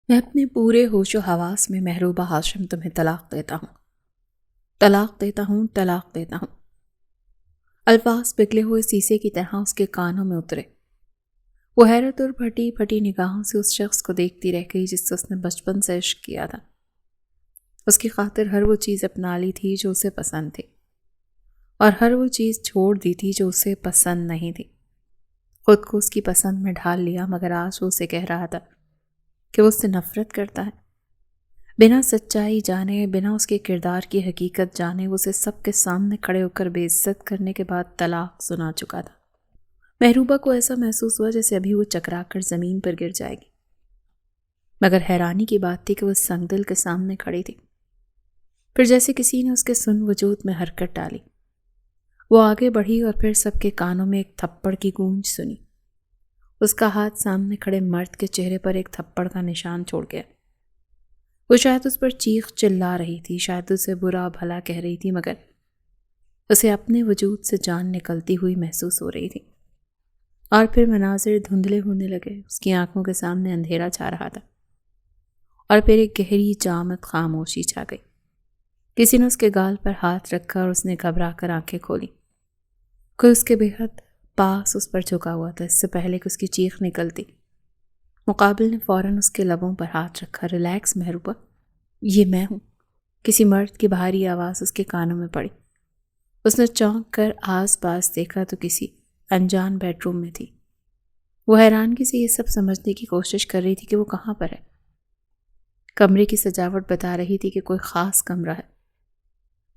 میں اپنے پورے ہوش و حواس میں محروبہ ہاشم تمہیں طلاق دیتا ہوں، طلاق دیتا ہوں، طلاق دیتا ہوں۔ الفاظ پگھلے ہوئے سیسے کی طرح اس کے کانوں میں اترے۔ وہ حیرت اور پھٹی پھٹی نگاہوں سے اس شخص کو دیکھتی رہ گئی جس سے اس نے بچپن سے عشق کیا تھا۔ اس کی خاطر ہر وہ چیز اپنا لی تھی جو اسے پسند تھی، اور ہر وہ چیز چھوڑ دی تھی جو اسے پسند نہیں تھی۔ خود کو اس کی پسند میں ڈھال لیا، مگر آج وہ اسے کہہ رہا تھا کہ وہ اس سے نفرت کرتا ہے۔ بنا سچائی جانے، بنا اس کے کردار کی حقیقت جانے، وہ اسے سب کے سامنے کھڑے ہو کر بے عزت کرنے کے بعد طلاق سنا چکا تھا۔ محروبہ کو ایسا محسوس ہوا جیسے ابھی وہ چکرا کر زمین پر گر جائے گی، مگر حیرانی کی بات تھی کہ وہ سنگ دل کے سامنے کھڑی تھی۔ پھر جیسے کسی نے اس کے سن وجود میں حرکت ڈالی، وہ آگے بڑھی اور پھر سب کے کانوں میں ایک تھپڑ کی گونج سنی۔ اس کا ہاتھ سامنے کھڑے مرد کے چہرے پر ایک تھپڑ کا نشان چھوڑ گیا۔ وہ شاید اس پر چیخ چلا رہی تھی، شاید اسے برا بھلا کہہ رہی تھی، مگر اسے اپنے وجود سے جان نکلتی ہوئی محسوس ہو رہی تھی۔ اور پھر مناظر دھندلے ہونے لگے، اس کی آنکھوں کے سامنے اندھیرا چھا رہا تھا، اور پھر ایک گہری جامد خاموشی چھا گئی۔ کسی نے اس کے گال پر ہاتھ رکھا اور اس نے گھبرا کر آنکھیں کھولی۔ کوئی اس کے بے حد پاس اس پر جھکا ہوا تھا، اس سے پہلے کہ اس کی چیخ نکلتی۔ مقابل نے فوراً اس کے لبوں پر ہاتھ رکھا۔ ریلیکس محروبہ، یہ میں ہوں۔ کسی مرد کی بھاری آواز اس کے کانوں میں پڑی۔ اس نے چونک کر آس پاس دیکھا تو کسی انجان بیڈ روم میں تھی۔ وہ حیرانگی سے یہ سب سمجھنے کی کوشش کر رہی تھی کہ وہ کہاں پر ہے۔ کمرے کی سجاوٹ بتا رہی تھی کہ کوئی خاص کمرہ ہے۔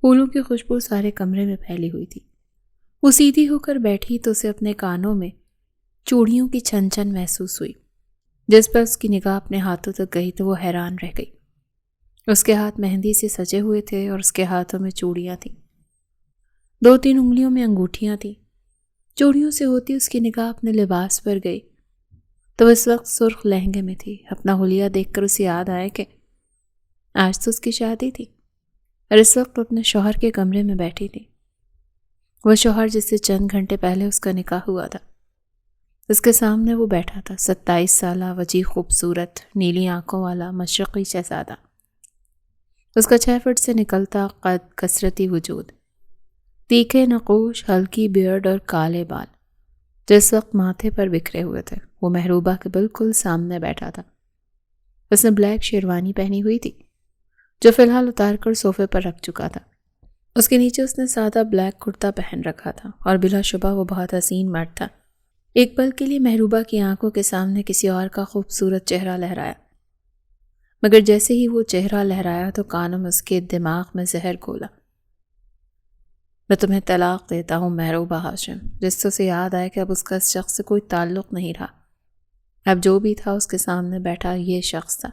پھولوں کی خوشبو سارے کمرے میں پھیلی ہوئی تھی۔ وہ سیدھی ہو کر بیٹھی تو اسے اپنے کانوں میں چوڑیوں کی چھن چھن محسوس ہوئی۔ جس پر اس کی نگاہ اپنے ہاتھوں تک گئی تو وہ حیران رہ گئی۔ اس کے ہاتھ مہندی سے سجے ہوئے تھے اور اس کے ہاتھوں میں چوڑیاں تھیں۔ 2-3 انگلیوں میں انگوٹھیاں تھیں۔ چوڑیوں سے ہوتی اس کی نگاہ اپنے لباس پر گئی تو وہ اس وقت سرخ لہنگے میں تھی۔ اپنا حلیہ دیکھ کر اسے یاد آیا کہ آج تو اس کی شادی تھی، اور اس وقت اپنے شوہر کے کمرے میں بیٹھی تھی۔ وہ شوہر جس سے چند گھنٹے پہلے اس کا نکاح ہوا تھا، اس کے سامنے وہ بیٹھا تھا، 27 سالہ، وجیح خوبصورت، نیلی آنکھوں والا، مشرقی شہزادہ۔ اس کا 6 فٹ سے نکلتا قد، کثرتی وجود، تیکھے نقوش، ہلکی بیئرڈ اور کالے بال جس وقت ماتھے پر بکھرے ہوئے تھے۔ وہ محروبہ کے بالکل سامنے بیٹھا تھا۔ اس نے بلیک شیروانی پہنی ہوئی تھی جو فی الحال اتار کر صوفے پر رکھ چکا تھا۔ اس کے نیچے اس نے سادہ بلیک کرتا پہن رکھا تھا، اور بلا شبہ وہ بہت حسین مرد تھا۔ ایک پل کے لیے محروبہ کی آنکھوں کے سامنے کسی اور کا خوبصورت چہرہ لہرایا، مگر جیسے ہی وہ چہرہ لہرایا تو کانوں میں اس کے دماغ میں زہر گھولا۔ میں تمہیں طلاق دیتا ہوں محروبہ ہاشم، جس سے اسے یاد آیا کہ اب اس کا اس شخص سے کوئی تعلق نہیں رہا۔ اب جو بھی تھا اس کے سامنے بیٹھا یہ شخص تھا۔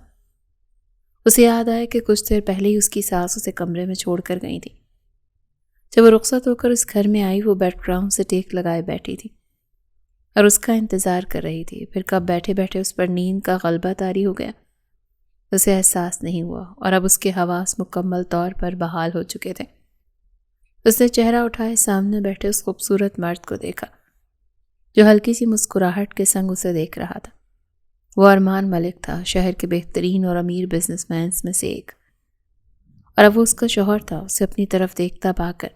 اسے یاد آیا کہ کچھ دیر پہلے ہی اس کی ساس اسے کمرے میں چھوڑ کر گئی تھی۔ جب وہ رخصت ہو کر اس گھر میں آئی، وہ بیڈ گراؤنڈ سے ٹیک لگائے بیٹھی تھی اور اس کا انتظار کر رہی تھی۔ پھر کب بیٹھے بیٹھے اس پر نیند کا غلبہ طاری ہو گیا، اسے احساس نہیں ہوا، اور اب اس کے حواس مکمل طور پر بحال ہو چکے تھے۔ اس نے چہرہ اٹھائے سامنے بیٹھے اس خوبصورت مرد کو دیکھا جو ہلکی سی مسکراہٹ کے سنگ اسے دیکھ رہا تھا۔ وہ ارمان ملک تھا، شہر کے بہترین اور امیر بزنس مینز میں سے ایک، اور اب وہ اس کا شوہر تھا۔ اسے اپنی طرف دیکھتا پا کر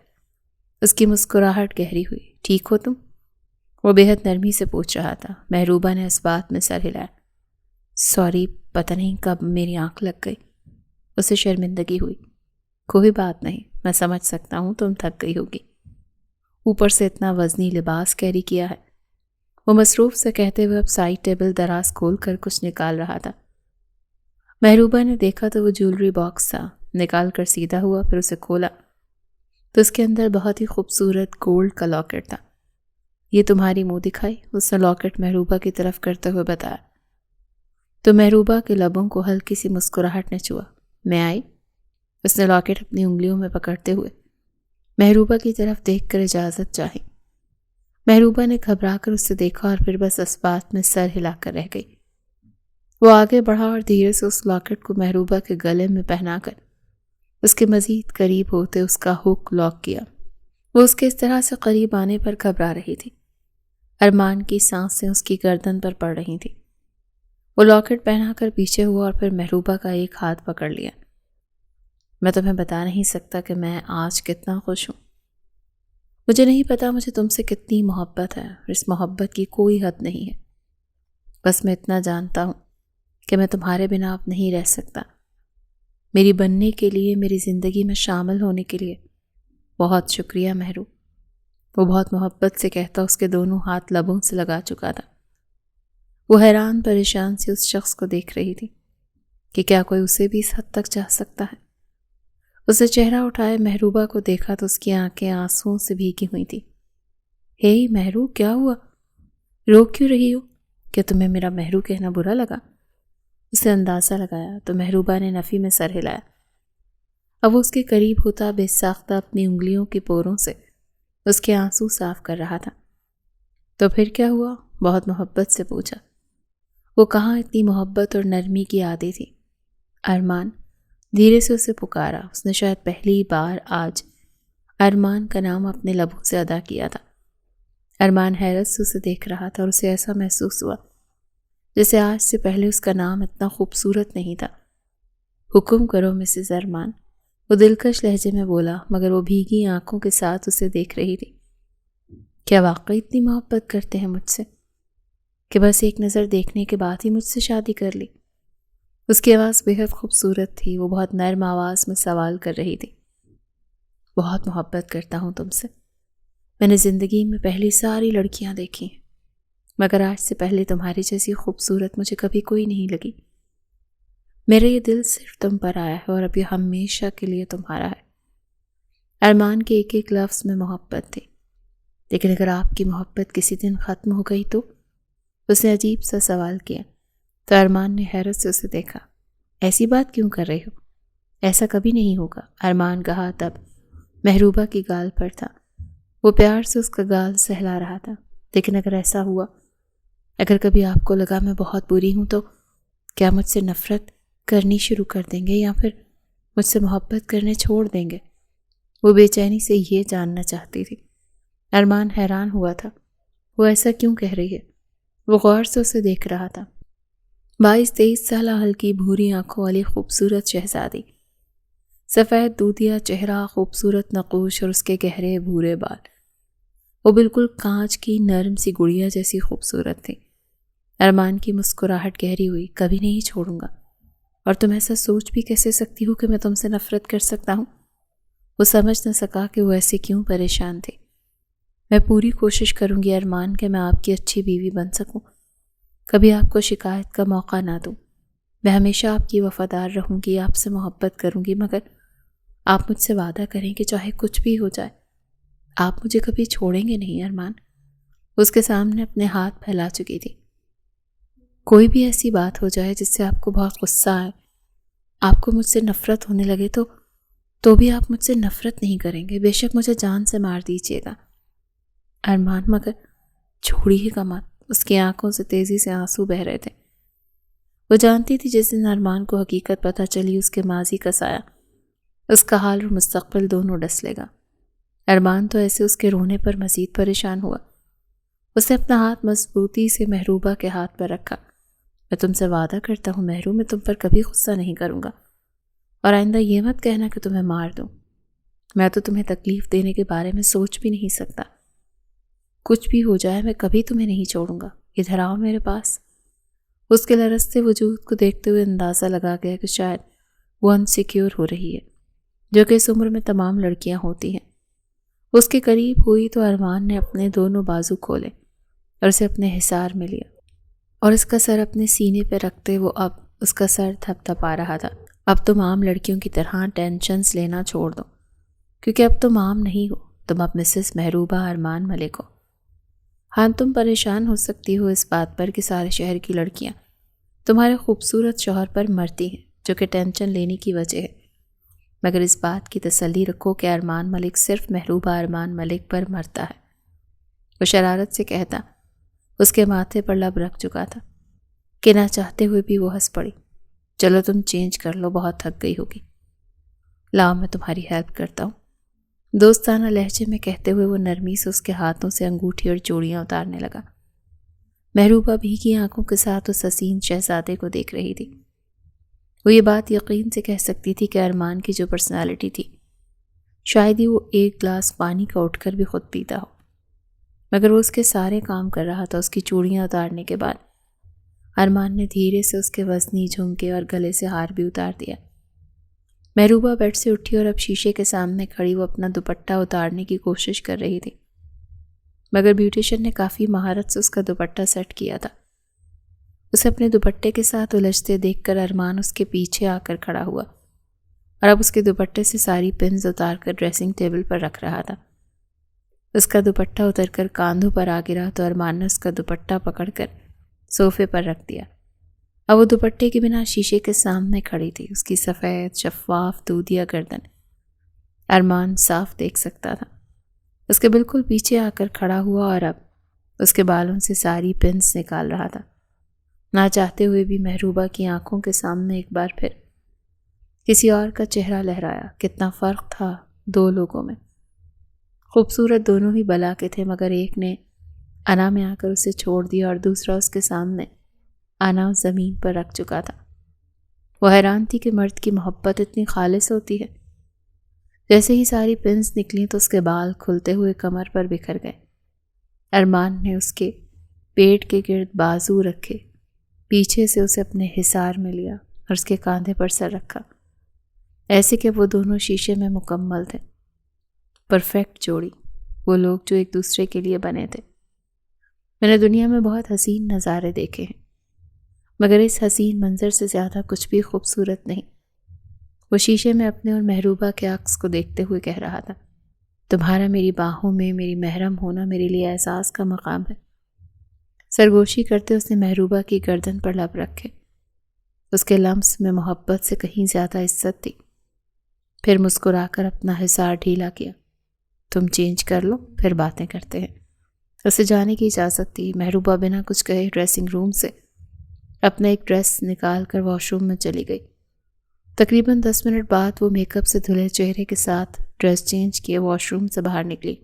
اس کی مسکراہٹ گہری ہوئی۔ ٹھیک ہو تم؟ وہ بے حد نرمی سے پوچھ رہا تھا۔ محروبہ نے اس بات میں سر ہلایا۔ سوری، پتہ نہیں کب میری آنکھ لگ گئی۔ اسے شرمندگی ہوئی۔ کوئی بات نہیں، میں سمجھ سکتا ہوں تم تھک گئی ہوگی، اوپر سے اتنا وزنی لباس کیری کیا ہے۔ وہ مصروف سے کہتے ہوئے اب سائڈ ٹیبل دراز کھول کر کچھ نکال رہا تھا۔ محروبہ نے دیکھا تو وہ جیولری باکس تھا، نکال کر سیدھا ہوا، پھر اسے کھولا تو اس کے اندر بہت ہی خوبصورت گولڈ کا لاکٹ تھا۔ یہ تمہاری منہ دکھائی، اس نے لاکٹ محروبہ کی طرف کرتے ہوئے بتایا۔ تو محروبہ کے لبوں کو ہلکی سی مسکراہٹ نے چھوا۔ میں آئی؟ اس نے لاکٹ اپنی انگلیوں میں پکڑتے ہوئے محروبہ کی طرف دیکھ کر اجازت چاہی۔ محروبہ نے گھبرا کر اس سے دیکھا اور پھر بس اس بات میں سر ہلا کر رہ گئی۔ وہ آگے بڑھا اور دھیرے سے اس لاکٹ کو محروبہ کے گلے میں پہنا کر اس کے مزید قریب ہوتے اس کا ہک لاک کیا۔ وہ اس کے اس طرح سے قریب آنے پر گھبرا رہی تھی۔ ارمان کی سانسیں اس کی گردن پر پڑ رہی تھیں۔ وہ لاکٹ پہنا کر پیچھے ہوا اور پھر محروبہ کا ایک ہاتھ پکڑ لیا۔ میں تمہیں بتا نہیں سکتا کہ میں آج کتنا خوش ہوں۔ مجھے نہیں پتا مجھے تم سے کتنی محبت ہے، اور اس محبت کی کوئی حد نہیں ہے۔ بس میں اتنا جانتا ہوں کہ میں تمہارے بنا اب نہیں رہ سکتا۔ میری بننے کے لیے، میری زندگی میں شامل ہونے کے لیے بہت شکریہ مہرو۔ وہ بہت محبت سے کہتا اس کے دونوں ہاتھ لبوں سے لگا چکا تھا۔ وہ حیران پریشان سی اس شخص کو دیکھ رہی تھی کہ کیا کوئی اسے بھی اس حد تک چاہ سکتا ہے۔ اسے چہرہ اٹھائے محروبہ کو دیکھا تو اس کی آنکھیں آنسوؤں سے بھیگی ہوئی تھی۔ ہے مہرو، کیا ہوا؟ رو کیوں رہی ہو؟ کیا تمہیں میرا مہرو کہنا برا لگا؟ اسے اندازہ لگایا تو محروبہ نے نفی میں سر ہلایا۔ اب وہ اس کے قریب ہوتا بے ساختہ اپنی انگلیوں کی پوروں سے اس کے آنسو صاف کر رہا تھا۔ تو پھر کیا ہوا؟ بہت محبت سے پوچھا۔ وہ کہاں اتنی محبت اور نرمی کی عادی تھی۔ ارمان دھیرے سے اسے پکارا۔ اس نے شاید پہلی بار آج ارمان کا نام اپنے لبوں سے ادا کیا تھا۔ ارمان حیرت سے اسے دیکھ رہا تھا اور اسے ایسا محسوس ہوا جیسے آج سے پہلے اس کا نام اتنا خوبصورت نہیں تھا۔ حکم کرو مسز ارمان، وہ دلکش لہجے میں بولا، مگر وہ بھیگی آنکھوں کے ساتھ اسے دیکھ رہی تھی۔ کیا واقعی اتنی محبت کرتے ہیں مجھ سے کہ بس ایک نظر دیکھنے کے بعد ہی مجھ سے شادی کر لی؟ اس کی آواز بہت خوبصورت تھی۔ وہ بہت نرم آواز میں سوال کر رہی تھی۔ بہت محبت کرتا ہوں تم سے۔ میں نے زندگی میں پہلی ساری لڑکیاں دیکھی ہیں، مگر آج سے پہلے تمہاری جیسی خوبصورت مجھے کبھی کوئی نہیں لگی۔ میرا یہ دل صرف تم پر آیا ہے اور اب یہ ہمیشہ کے لیے تمہارا ہے۔ ارمان کے ایک ایک لفظ میں محبت تھی۔ لیکن اگر آپ کی محبت کسی دن ختم ہو گئی تو؟ اس نے عجیب سا سوال کیا تو ارمان نے حیرت سے اسے دیکھا۔ ایسی بات کیوں کر رہے ہو؟ ایسا کبھی نہیں ہوگا، ارمان کا ہاتھ اب محروبہ کی گال پر تھا۔ وہ پیار سے اس کا گال سہلا رہا تھا۔ لیکن اگر ایسا ہوا، اگر کبھی آپ کو لگا میں بہت بری ہوں تو کیا مجھ سے نفرت کرنی شروع کر دیں گے یا پھر مجھ سے محبت کرنے چھوڑ دیں گے؟ وہ بے چینی سے یہ جاننا چاہتی تھی۔ ارمان حیران ہوا تھا، وہ ایسا کیوں کہہ رہی ہے؟ وہ غور سے اسے دیکھ رہا تھا۔ 22-23 سالہ ہلکی بھوری آنکھوں والی خوبصورت شہزادی، سفید دودھیا چہرہ، خوبصورت نقوش اور اس کے گہرے بھورے بال۔ وہ بالکل کانچ کی نرم سی گڑیا جیسی خوبصورت تھی۔ ارمان کی مسکراہٹ گہری ہوئی۔ کبھی نہیں چھوڑوں گا، اور تم ایسا سوچ بھی کیسے سکتی ہو کہ میں تم سے نفرت کر سکتا ہوں؟ وہ سمجھ نہ سکا کہ وہ ایسے کیوں پریشان تھی۔ میں پوری کوشش کروں گی ارمان کہ میں آپ کی اچھی بیوی بن سکوں، کبھی آپ کو شکایت کا موقع نہ دوں۔ میں ہمیشہ آپ کی وفادار رہوں گی، آپ سے محبت کروں گی، مگر آپ مجھ سے وعدہ کریں کہ چاہے کچھ بھی ہو جائے آپ مجھے کبھی چھوڑیں گے نہیں ارمان۔ اس کے سامنے اپنے ہاتھ پھیلا چکی تھی۔ کوئی بھی ایسی بات ہو جائے جس سے آپ کو بہت غصہ آئے، آپ کو مجھ سے نفرت ہونے لگے تو بھی آپ مجھ سے نفرت نہیں کریں گے، بے شک مجھے جان سے مار دیجیے گا ارمان، مگر چھوڑیے گا مت۔ اس کی آنکھوں سے تیزی سے آنسو بہہ رہے تھے۔ وہ جانتی تھی جس دن ارمان کو حقیقت پتہ چلی اس کے ماضی کا سایہ اس کا حال اور مستقبل دونوں ڈس لے گا۔ ارمان تو ایسے اس کے رونے پر مزید پریشان ہوا۔ اس نے اپنا ہاتھ مضبوطی سے محروبہ کے ہاتھ پر رکھا۔ میں تم سے وعدہ کرتا ہوں مہرو، میں تم پر کبھی غصہ نہیں کروں گا، اور آئندہ یہ مت کہنا کہ تمہیں مار دوں۔ میں تو تمہیں تکلیف دینے کے بارے میں سوچ بھی نہیں سکتا۔ کچھ بھی ہو جائے میں کبھی تمہیں نہیں چھوڑوں گا۔ ادھر آؤ میرے پاس۔ اس کے لرزتے وجود کو دیکھتے ہوئے اندازہ لگا گیا کہ شاید وہ انسیکیور ہو رہی ہے، جو کہ اس عمر میں تمام لڑکیاں ہوتی ہیں۔ اس کے قریب ہوئی تو ارمان نے اپنے دونوں بازو کھولے اور اسے اپنے حصار میں لیا، اور اس کا سر اپنے سینے پہ رکھتے وہ اب اس کا سر تھپ تھپا رہا تھا۔ اب تم عام لڑکیوں کی طرح ٹینشنز لینا چھوڑ دو، کیونکہ اب تم عام نہیں ہو، تم اب مسز محروبہ ارمان ملک ہو۔ ہاں، تم پریشان ہو سکتی ہو اس بات پر کہ سارے شہر کی لڑکیاں تمہارے خوبصورت شوہر پر مرتی ہیں، جو کہ ٹینشن لینے کی وجہ ہے، مگر اس بات کی تسلی رکھو کہ ارمان ملک صرف محروبہ ارمان ملک پر مرتا ہے۔ وہ شرارت سے کہتا، اس کے ماتھے پر لب رکھ چکا تھا کہ نہ چاہتے ہوئے بھی وہ ہنس پڑی۔ چلو تم چینج کر لو، بہت تھک گئی ہوگی، لاؤ میں تمہاری ہیلپ کرتا ہوں۔ دوستانہ لہجے میں کہتے ہوئے وہ نرمی سے اس کے ہاتھوں سے انگوٹھی اور چوڑیاں اتارنے لگا۔ محروبہ بھیگی آنکھوں کے ساتھ اس حسین شہزادے کو دیکھ رہی تھی۔ وہ یہ بات یقین سے کہہ سکتی تھی کہ ارمان کی جو پرسنالٹی تھی، شاید ہی وہ ایک گلاس پانی کا اٹھ کر بھی خود پیتا ہو، مگر وہ اس کے سارے کام کر رہا تھا۔ اس کی چوڑیاں اتارنے کے بعد ارمان نے دھیرے سے اس کے وزنی جھمکے اور گلے سے ہار بھی اتار دیا۔ محروبہ بیڈ سے اٹھی اور اب شیشے کے سامنے کھڑی وہ اپنا دوپٹہ اتارنے کی کوشش کر رہی تھی، مگر بیوٹیشن نے کافی مہارت سے اس کا دوپٹہ سیٹ کیا تھا۔ اسے اپنے دوپٹے کے ساتھ الجھتے دیکھ کر ارمان اس کے پیچھے آ کر کھڑا ہوا اور اب اس کے دوپٹے سے ساری پنز اتار کر ڈریسنگ ٹیبل پر رکھ رہا تھا۔ اس کا دوپٹہ اتر کر کاندھوں پر آ گرا تو ارمان نے اس کا دوپٹہ پکڑ کر صوفے پر رکھ دیا۔ اب وہ دوپٹے کے بنا شیشے کے سامنے کھڑی تھی، اس کی سفید شفاف دودھیا گردن ارمان صاف دیکھ سکتا تھا۔ اس کے بالکل پیچھے آ کر کھڑا ہوا اور اب اس کے بالوں سے ساری پنس نکال رہا تھا۔ نہ چاہتے ہوئے بھی محروبہ کی آنکھوں کے سامنے ایک بار پھر کسی اور کا چہرہ لہرایا۔ کتنا فرق تھا دو لوگوں میں۔ خوبصورت دونوں ہی بلا کے تھے، مگر ایک نے انا میں آ کر اسے چھوڑ دیا اور دوسرا اس کے سامنے انا زمین پر رکھ چکا تھا۔ وہ حیران تھی کہ مرد کی محبت اتنی خالص ہوتی ہے۔ جیسے ہی ساری پنس نکلی تو اس کے بال کھلتے ہوئے کمر پر بکھر گئے۔ ارمان نے اس کے پیٹ کے گرد بازو رکھے، پیچھے سے اسے اپنے حصار میں لیا اور اس کے کاندھے پر سر رکھا، ایسے کہ وہ دونوں شیشے میں مکمل تھے۔ پرفیکٹ جوڑی، وہ لوگ جو ایک دوسرے کے لیے بنے تھے۔ میں نے دنیا میں بہت حسین نظارے دیکھے ہیں، مگر اس حسین منظر سے زیادہ کچھ بھی خوبصورت نہیں۔ وہ شیشے میں اپنے اور محروبہ کے عکس کو دیکھتے ہوئے کہہ رہا تھا، تمہارا میری باہوں میں میری محرم ہونا میرے لیے احساس کا مقام ہے۔ سرگوشی کرتے اس نے محروبہ کی گردن پر لب رکھے۔ اس کے لمس میں محبت سے کہیں زیادہ عزت تھی۔ پھر مسکرا کر اپنا حصار ڈھیلا کیا۔ تم چینج کر لو، پھر باتیں کرتے ہیں۔ اسے جانے کی اجازت دی۔ محروبہ بنا کچھ کہے ڈریسنگ روم سے اپنا ایک ڈریس نکال کر واش روم میں چلی گئی۔ تقریباً 10 منٹ بعد وہ میک اپ سے دھلے چہرے کے ساتھ ڈریس چینج کیے واش روم سے باہر نکلی۔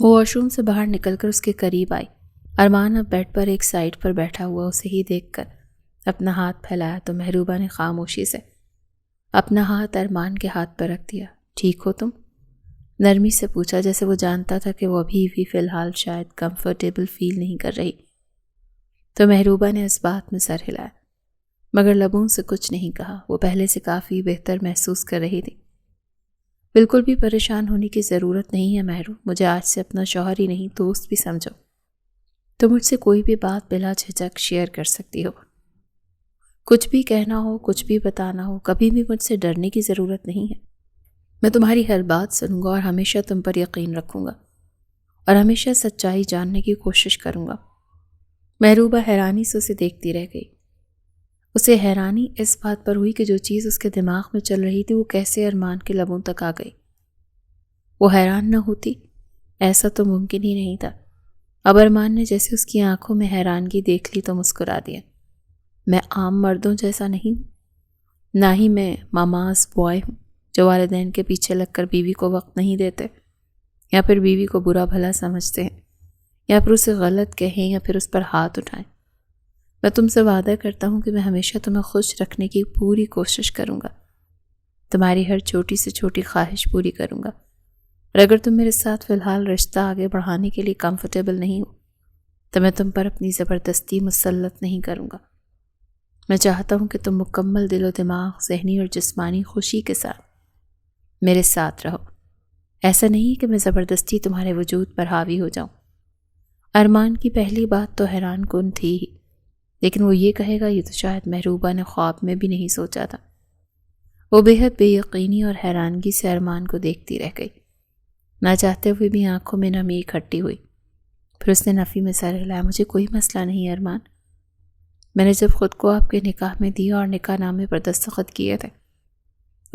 وہ واش روم سے باہر نکل کر اس کے قریب آئی۔ ارمان اب بیڈ پر ایک سائڈ پر بیٹھا ہوا اسے ہی دیکھ کر اپنا ہاتھ پھیلایا تو محروبہ نے خاموشی سے اپنا ہاتھ ارمان کے ہاتھ پر رکھ دیا۔ ٹھیک ہو تم؟ نرمی سے پوچھا، جیسے وہ جانتا تھا کہ وہ ابھی بھی فی الحال شاید کمفرٹیبل فیل نہیں کر رہی۔ تو محروبہ نے اس بات میں سر ہلایا، مگر لبوں سے کچھ نہیں کہا۔ وہ پہلے سے کافی بہتر محسوس کر رہی تھی۔ بالکل بھی پریشان ہونے کی ضرورت نہیں ہے محرو، مجھے آج سے اپنا شوہر ہی نہیں دوست بھی سمجھو۔ تو مجھ سے کوئی بھی بات بلا جھجک شیئر کر سکتی ہو، کچھ بھی کہنا ہو، کچھ بھی بتانا ہو، کبھی بھی مجھ سے ڈرنے کی ضرورت نہیں ہے۔ میں تمہاری ہر بات سنوں گا اور ہمیشہ تم پر یقین رکھوں گا اور ہمیشہ سچائی جاننے کی کوشش کروں گا۔ محروبہ حیرانی سے اسے دیکھتی رہ گئی۔ اسے حیرانی اس بات پر ہوئی کہ جو چیز اس کے دماغ میں چل رہی تھی وہ کیسے ارمان کے لبوں تک آ گئی۔ وہ حیران نہ ہوتی، ایسا تو ممکن ہی نہیں تھا۔ اب ارمان نے جیسے اس کی آنکھوں میں حیرانگی دیکھ لی تو مسکرا دیا۔ میں عام مردوں جیسا نہیں ہوں، نہ ہی میں ماماز بوائے ہوں جو والدین کے پیچھے لگ کر بیوی کو وقت نہیں دیتے، یا پھر بیوی کو برا بھلا سمجھتے ہیں، یا پھر اسے غلط کہیں، یا پھر اس پر ہاتھ اٹھائیں۔ میں تم سے وعدہ کرتا ہوں کہ میں ہمیشہ تمہیں خوش رکھنے کی پوری کوشش کروں گا، تمہاری ہر چھوٹی سے چھوٹی خواہش پوری کروں گا، اور اگر تم میرے ساتھ فی الحال رشتہ آگے بڑھانے کے لیے کمفرٹیبل نہیں ہو تو میں تم پر اپنی زبردستی مسلط نہیں کروں گا۔ میں چاہتا ہوں کہ تم مکمل دل و دماغ، ذہنی اور جسمانی خوشی کے ساتھ میرے ساتھ رہو۔ ایسا نہیں کہ میں زبردستی تمہارے وجود پر حاوی ہو جاؤں۔ ارمان کی پہلی بات تو حیران کن تھی ہی، لیکن وہ یہ کہے گا یہ تو شاید محروبہ نے خواب میں بھی نہیں سوچا تھا۔ وہ بے حد بے یقینی اور حیرانگی سے ارمان کو دیکھتی رہ گئی۔ نہ چاہتے ہوئے بھی آنکھوں میں نمی اکٹھی ہوئی۔ پھر اس نے نفی میں سر ہلایا۔ مجھے کوئی مسئلہ نہیں ارمان، میں نے جب خود کو آپ کے نکاح میں دیا اور نکاح نامے پر دستخط کیے تھے،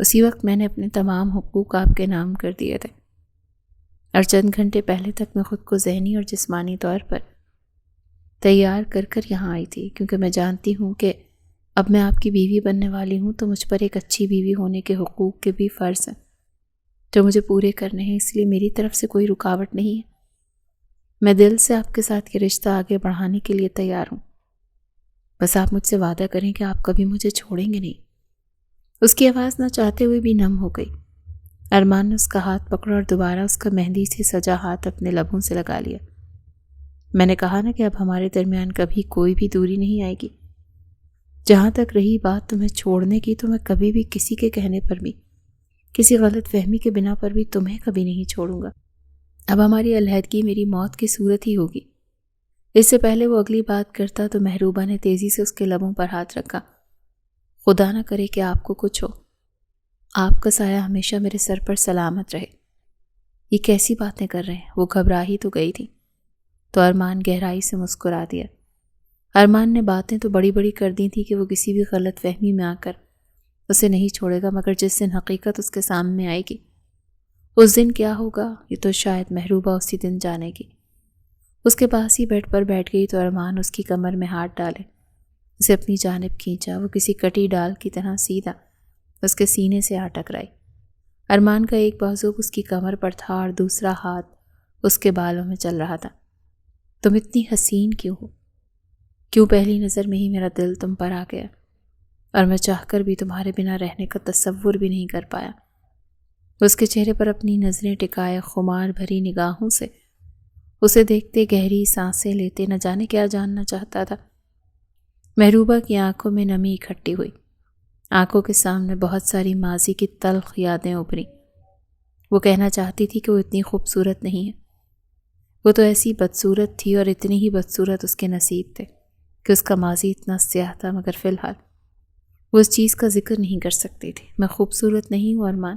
اسی وقت میں نے اپنے تمام حقوق آپ کے نام کر دیے تھے، اور چند گھنٹے پہلے تک میں خود کو ذہنی اور جسمانی طور پر تیار کر کر یہاں آئی تھی، کیونکہ میں جانتی ہوں کہ اب میں آپ کی بیوی بننے والی ہوں تو مجھ پر ایک اچھی بیوی ہونے کے حقوق کے بھی فرض ہیں جو مجھے پورے کرنے ہیں، اس لیے میری طرف سے کوئی رکاوٹ نہیں ہے۔ میں دل سے آپ کے ساتھ یہ رشتہ آگے بڑھانے کے لیے تیار ہوں، بس آپ مجھ سے وعدہ کریں کہ آپ کبھی مجھے چھوڑیں گے نہیں۔ اس کی آواز نہ چاہتے ہوئے بھی نم ہو گئی۔ ارمان نے اس کا ہاتھ پکڑا اور دوبارہ اس کا مہندی سے سجا ہاتھ اپنے لبوں سے لگا لیا۔ میں نے کہا نا کہ اب ہمارے درمیان کبھی کوئی بھی دوری نہیں آئے گی۔ جہاں تک رہی بات تمہیں چھوڑنے کی، تو میں کبھی بھی کسی کے کہنے پر بھی، کسی غلط فہمی کے بنا پر بھی تمہیں کبھی نہیں چھوڑوں گا۔ اب ہماری علیحدگی میری موت کی صورت ہی ہوگی۔ اس سے پہلے وہ اگلی بات کرتا تو محروبہ نے تیزی سے اس کے لبوں پر ہاتھ رکھا۔ خدا نہ کرے کہ آپ کو کچھ ہو، آپ کا سایہ ہمیشہ میرے سر پر سلامت رہے۔ یہ کیسی باتیں کر رہے ہیں؟ وہ گھبرا ہی تو گئی تھی۔ تو ارمان گہرائی سے مسکرا دیا۔ ارمان نے باتیں تو بڑی بڑی کر دی تھی کہ وہ کسی بھی غلط فہمی میں آ کر اسے نہیں چھوڑے گا، مگر جس دن حقیقت اس کے سامنے آئے گی، اس دن کیا ہوگا یہ تو شاید محروبہ اسی دن جانے گی۔ اس کے پاس ہی بیڈ پر بیٹھ گئی تو ارمان اس کی کمر میں ہاتھ ڈالے اسے اپنی جانب کھینچا۔ وہ کسی کٹی ڈال کی طرح سیدھا اس کے سینے سے آ ٹکرائی۔ ارمان کا ایک بازو اس کی کمر پر تھا اور دوسرا ہاتھ اس کے بالوں میں چل رہا تھا۔ تم اتنی حسین کیوں ہو؟ کیوں پہلی نظر میں ہی میرا دل تم پر آ گیا، اور میں چاہ کر بھی تمہارے بنا رہنے کا تصور بھی نہیں کر پایا۔ اس کے چہرے پر اپنی نظریں ٹکائے خمار بھری نگاہوں سے اسے دیکھتے گہری سانسیں لیتے نہ جانے کیا جاننا چاہتا تھا۔ محروبہ کی آنکھوں میں نمی اکٹھی ہوئی، آنکھوں کے سامنے بہت ساری ماضی کی تلخ یادیں ابھری۔ وہ کہنا چاہتی تھی کہ وہ اتنی خوبصورت نہیں ہے، وہ تو ایسی بدصورت تھی، اور اتنی ہی بدصورت اس کے نصیب تھے کہ اس کا ماضی اتنا سیاہ تھا، مگر فی الحال وہ اس چیز کا ذکر نہیں کر سکتی تھی۔ میں خوبصورت نہیں ہوں ارمان،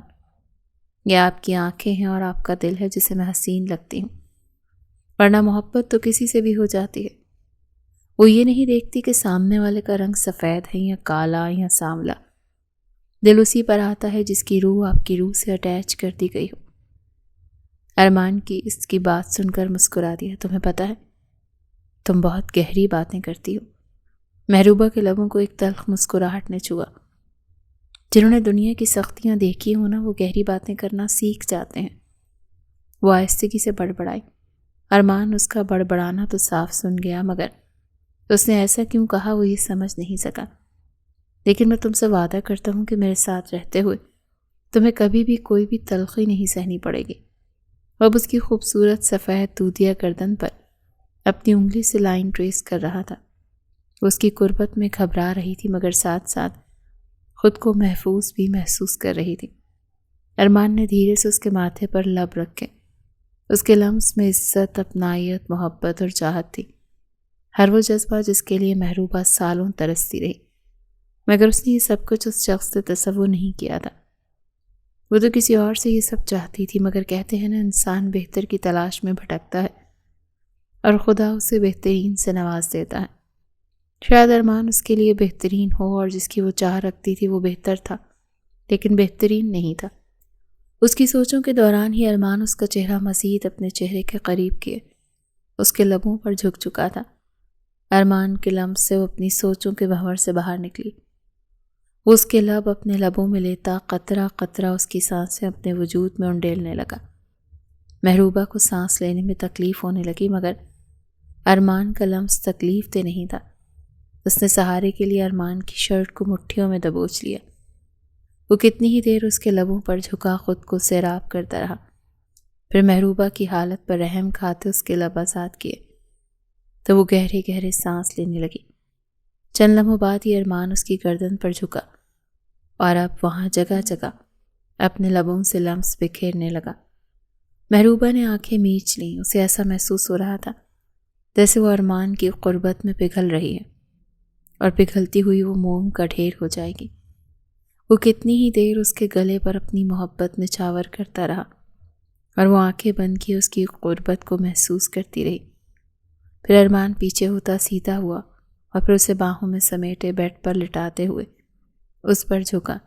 یہ آپ کی آنکھیں ہیں اور آپ کا دل ہے جسے میں حسین لگتی ہوں، ورنہ محبت تو کسی سے بھی ہو جاتی ہے۔ وہ یہ نہیں دیکھتی کہ سامنے والے کا رنگ سفید ہے یا کالا یا سانولا، دل اسی پر آتا ہے جس کی روح آپ کی روح سے اٹیچ کر دی گئی ہو۔ ارمان کی اس کی بات سن کر مسکرا دیا۔ تمہیں پتہ ہے تم بہت گہری باتیں کرتی ہو۔ محروبہ کے لبوں کو ایک تلخ مسکراہٹ نے چھوا۔ جنہوں نے دنیا کی سختیاں دیکھی ہوں نا، وہ گہری باتیں کرنا سیکھ جاتے ہیں۔ وہ آہستگی سے بڑبڑائی۔ ارمان اس کا بڑبڑانا تو صاف سن گیا، مگر اس نے ایسا کیوں کہا وہ یہ سمجھ نہیں سکا۔ لیکن میں تم سے وعدہ کرتا ہوں کہ میرے ساتھ رہتے ہوئے تمہیں کبھی بھی کوئی بھی تلخی نہیں سہنی پڑے گی۔ اب اس کی خوبصورت سفید دودیا گردن پر اپنی انگلی سے لائن ٹریس کر رہا تھا۔ وہ اس کی قربت میں گھبرا رہی تھی، مگر ساتھ ساتھ خود کو محفوظ بھی محسوس کر رہی تھی۔ ارمان نے دھیرے سے اس کے ماتھے پر لب رکھے۔ اس کے لمس میں عزت، اپنائیت، محبت اور چاہت تھی، ہر وہ جذبہ جس کے لیے محروبہ سالوں ترستی رہی، مگر اس نے یہ سب کچھ اس شخص سے تصور نہیں کیا تھا۔ وہ تو کسی اور سے یہ سب چاہتی تھی، مگر کہتے ہیں نا انسان بہتر کی تلاش میں بھٹکتا ہے اور خدا اسے بہترین سے نواز دیتا ہے۔ شاید ارمان اس کے لیے بہترین ہو، اور جس کی وہ چاہ رکھتی تھی وہ بہتر تھا، لیکن بہترین نہیں تھا۔ اس کی سوچوں کے دوران ہی ارمان اس کا چہرہ مزید اپنے چہرے کے قریب کیے اس کے لبوں پر جھک چکا تھا۔ ارمان کے لمس سے وہ اپنی سوچوں کے بھنور سے باہر نکلی۔ وہ اس کے لب اپنے لبوں میں لیتا قطرہ قطرہ اس کی سانسیں اپنے وجود میں انڈیلنے لگا۔ محروبہ کو سانس لینے میں تکلیف ہونے لگی، مگر ارمان کا لمس تکلیف دہ نہیں تھا۔ اس نے سہارے کے لیے ارمان کی شرٹ کو مٹھیوں میں دبوچ لیا۔ وہ کتنی ہی دیر اس کے لبوں پر جھکا خود کو سیراب کرتا رہا، پھر محروبہ کی حالت پر رحم کھاتے اس کے لب آزاد کیے تو وہ گہرے گہرے سانس لینے لگی۔ چند لمحوں بعد ہی ارمان اس کی گردن پر جھکا اور اب وہاں جگہ جگہ اپنے لبوں سے لمس بکھیرنے لگا۔ محروبہ نے آنکھیں میچ لیں۔ اسے ایسا محسوس ہو رہا تھا جیسے وہ ارمان کی قربت میں پگھل رہی ہے، اور پگھلتی ہوئی وہ موم کا ڈھیر ہو جائے گی۔ وہ کتنی ہی دیر اس کے گلے پر اپنی محبت نچھاور کرتا رہا، اور وہ آنکھیں بند کیے اس کی قربت کو محسوس کرتی رہی۔ پھر ارمان پیچھے ہوتا سیدھا ہوا اور پھر اسے باہوں میں سمیٹے بیڈ پر لٹاتے ہوئے اس پر جھکا۔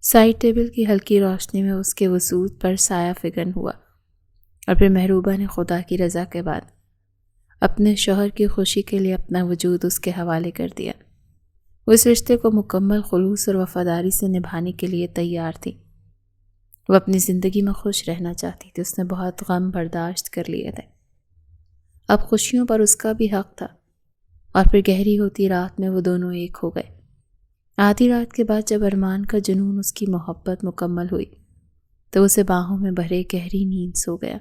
سائڈ ٹیبل کی ہلکی روشنی میں اس کے وجود پر سایہ فگن ہوا، اور پھر محروبہ نے خدا کی رضا کے بعد اپنے شوہر کی خوشی کے لیے اپنا وجود اس کے حوالے کر دیا۔ وہ اس رشتے کو مکمل خلوص اور وفاداری سے نبھانے کے لیے تیار تھی۔ وہ اپنی زندگی میں خوش رہنا چاہتی تھی۔ اس نے بہت غم برداشت کر لیے تھے، اب خوشیوں پر اس کا بھی حق تھا، اور پھر گہری ہوتی رات میں وہ دونوں ایک ہو گئے۔ آدھی رات کے بعد جب ارمان کا جنون اس کی محبت مکمل ہوئی تو اسے باہوں میں بھرے گہری نیند سو گیا۔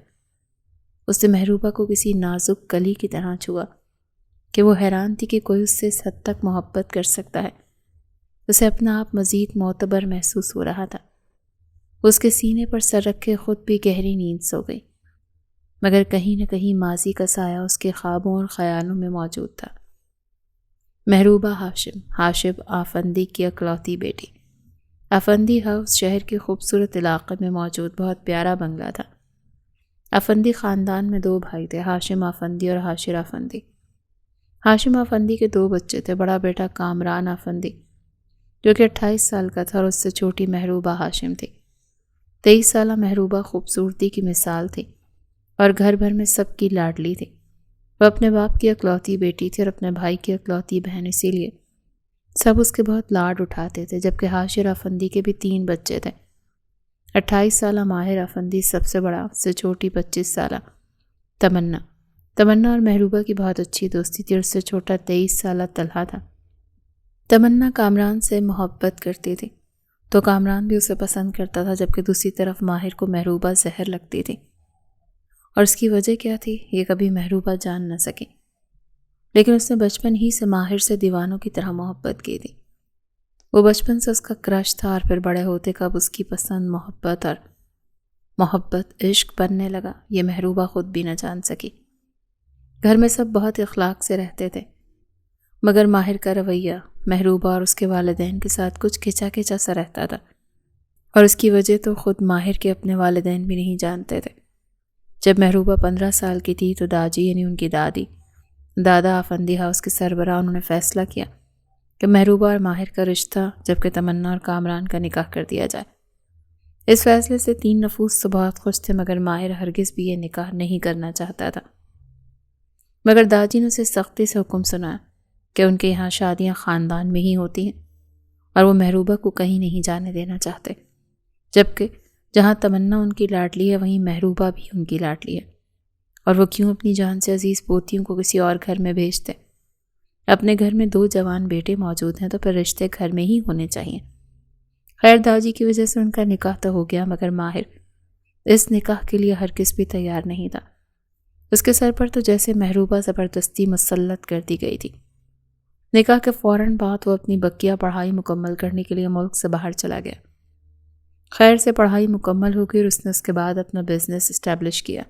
اس نے محروبہ کو کسی نازک کلی کی طرح چھوا کہ وہ حیران تھی کہ کوئی اس سے اس حد تک محبت کر سکتا ہے۔ اسے اپنا آپ مزید معتبر محسوس ہو رہا تھا۔ اس کے سینے پر سر رکھے خود بھی گہری نیند سو گئی، مگر کہیں نہ کہیں ماضی کا سایہ اس کے خوابوں اور خیالوں میں موجود تھا۔ محروبہ ہاشم آفندی کی اکلوتی بیٹی۔ آفندی ہاؤس شہر کے خوبصورت علاقے میں موجود بہت پیارا بنگلہ تھا۔ آفندی خاندان میں 2 بھائی تھے، ہاشم آفندی اور حاشر آفندی۔ ہاشم آفندی کے 2 بچے تھے، بڑا بیٹا کامران آفندی جو کہ 28 سال کا تھا، اور اس سے چھوٹی محروبہ ہاشم تھی۔ 23 سالہ محروبہ خوبصورتی کی مثال تھی اور گھر بھر میں سب کی لاڈلی تھی۔ وہ اپنے باپ کی اکلوتی بیٹی تھی اور اپنے بھائی کی اکلوتی بہن، اسی لیے سب اس کے بہت لاڈ اٹھاتے تھے۔ جبکہ حاشر آفندی کے بھی 3 بچے تھے، 28 سالہ ماہر آفندی سب سے بڑا، اس سے چھوٹی 25 سالہ تمنا اور محروبہ کی بہت اچھی دوستی تھی، اور اس سے چھوٹا 23 سالہ طلحہ تھا۔ تمنا کامران سے محبت کرتی تھی تو کامران بھی اسے پسند کرتا تھا، جبکہ دوسری طرف ماہر کو محروبہ زہر لگتی تھی، اور اس کی وجہ کیا تھی یہ کبھی محروبہ جان نہ سکی۔ لیکن اس نے بچپن ہی سے ماہر سے دیوانوں کی طرح محبت کی تھی۔ وہ بچپن سے اس کا کرش تھا، اور پھر بڑے ہوتے کب اس کی پسند محبت عشق بننے لگا یہ محروبہ خود بھی نہ جان سکی۔ گھر میں سب بہت اخلاق سے رہتے تھے، مگر ماہر کا رویہ محروبہ اور اس کے والدین کے ساتھ کچھ کھچا سا رہتا تھا، اور اس کی وجہ تو خود ماہر کے اپنے والدین بھی نہیں جانتے تھے۔ جب محروبہ 15 سال کی تھی تو داجی یعنی ان کی دادا آفندی ہاؤس کے سربراہ انہوں نے فیصلہ کیا کہ محروبہ اور ماہر کا رشتہ جبکہ تمنا اور کامران کا نکاح کر دیا جائے۔ اس فیصلے سے 3 نفوس تو بہت خوش تھے، مگر ماہر ہرگز بھی یہ نکاح نہیں کرنا چاہتا تھا۔ مگر داجی نے اسے سختی سے حکم سنایا کہ ان کے یہاں شادیاں خاندان میں ہی ہوتی ہیں اور وہ محروبہ کو کہیں نہیں جانے دینا چاہتے، جبکہ جہاں تمنا ان کی لاڈلی ہے وہیں محروبہ بھی ان کی لاڈلی ہے، اور وہ کیوں اپنی جان سے عزیز پوتیوں کو کسی اور گھر میں بھیجتے؟ اپنے گھر میں 2 جوان بیٹے موجود ہیں تو پھر رشتے گھر میں ہی ہونے چاہیے۔ خیر داجی کی وجہ سے ان کا نکاح تو ہو گیا، مگر ماہر اس نکاح کے لیے ہرگز بھی تیار نہیں تھا۔ اس کے سر پر تو جیسے محروبہ زبردستی مسلط کر دی گئی تھی۔ نکاح کے فوراً بعد وہ اپنی بقیہ پڑھائی مکمل کرنے کے لیے ملک سے باہر چلا گیا۔ خیر سے پڑھائی مکمل ہو گئی اور اس نے اس کے بعد اپنا بزنس اسٹیبلش کیا۔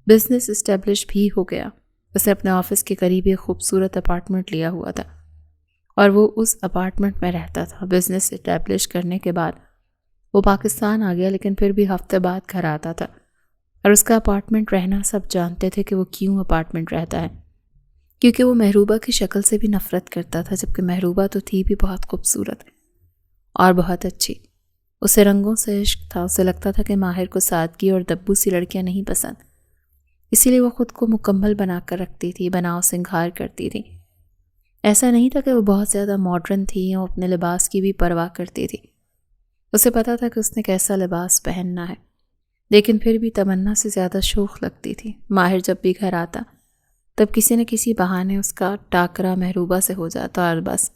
بزنس اسٹیبلش بھی ہو گیا۔ اسے اپنے آفس کے قریب ایک خوبصورت اپارٹمنٹ لیا ہوا تھا اور وہ اس اپارٹمنٹ میں رہتا تھا۔ بزنس اسٹیبلش کرنے کے بعد وہ پاکستان آ گیا، لیکن پھر بھی ہفتے بعد گھر آتا تھا، اور اس کا اپارٹمنٹ رہنا سب جانتے تھے کہ وہ کیوں اپارٹمنٹ رہتا ہے، کیونکہ وہ محروبہ کی شکل سے بھی نفرت کرتا تھا، جبکہ محروبہ تو تھی بھی بہت خوبصورت اور بہت اچھی۔ اسے رنگوں سے عشق تھا، اسے لگتا تھا کہ ماہر کو سادگی اور دبو سی لڑکیاں نہیں پسند، اسی لیے وہ خود کو مکمل بنا کر رکھتی تھی، بناؤ سنگھار کرتی تھی۔ ایسا نہیں تھا کہ وہ بہت زیادہ ماڈرن تھی یا اپنے لباس کی بھی پرواہ کرتی تھی۔ اسے پتا تھا کہ اس نے کیسا لباس پہننا ہے، لیکن پھر بھی تمنا سے زیادہ شوخ لگتی تھی۔ ماہر جب بھی گھر آتا تب کسی نہ کسی بہانے اس کا ٹاکرا محروبہ سے ہو جاتا اور بس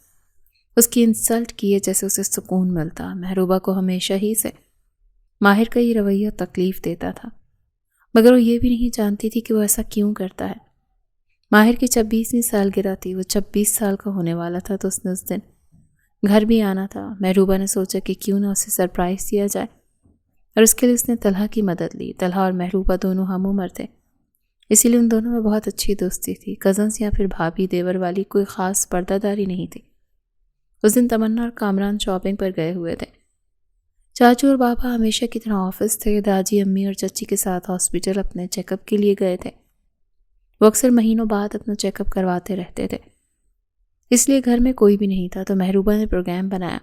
اس کی انسلٹ کیے جیسے اسے سکون ملتا۔ محروبہ کو ہمیشہ ہی سے ماہر کا یہ رویہ تکلیف دیتا تھا، مگر وہ یہ بھی نہیں جانتی تھی کہ وہ ایسا کیوں کرتا ہے۔ ماہر کی 26ویں سالگرہ تھی، وہ 26 سال کا ہونے والا تھا، تو اس نے اس دن گھر بھی آنا تھا۔ محروبہ نے سوچا کہ کیوں نہ اسے سرپرائز دیا جائے، اور اس کے لیے اس نے طلحہ کی مدد لی۔ طلحہ اور محروبہ دونوں ہم عمر تھے، اسی لیے ان دونوں میں بہت اچھی دوستی تھی۔ کزنز یا پھر بھابھی دیور والی کوئی خاص پردہ داری نہیں تھی۔ اس دن تمنا اور کامران شاپنگ پر گئے ہوئے تھے۔ چاچو اور بابا ہمیشہ کی طرح آفس تھے، داجی امی اور چچی کے ساتھ ہاسپٹل اپنے چیک اپ کے لیے گئے تھے۔ وہ اکثر مہینوں بعد اپنا چیک اپ کرواتے رہتے تھے، اس لیے گھر میں کوئی بھی نہیں تھا، تو محروبہ نے پروگرام بنایا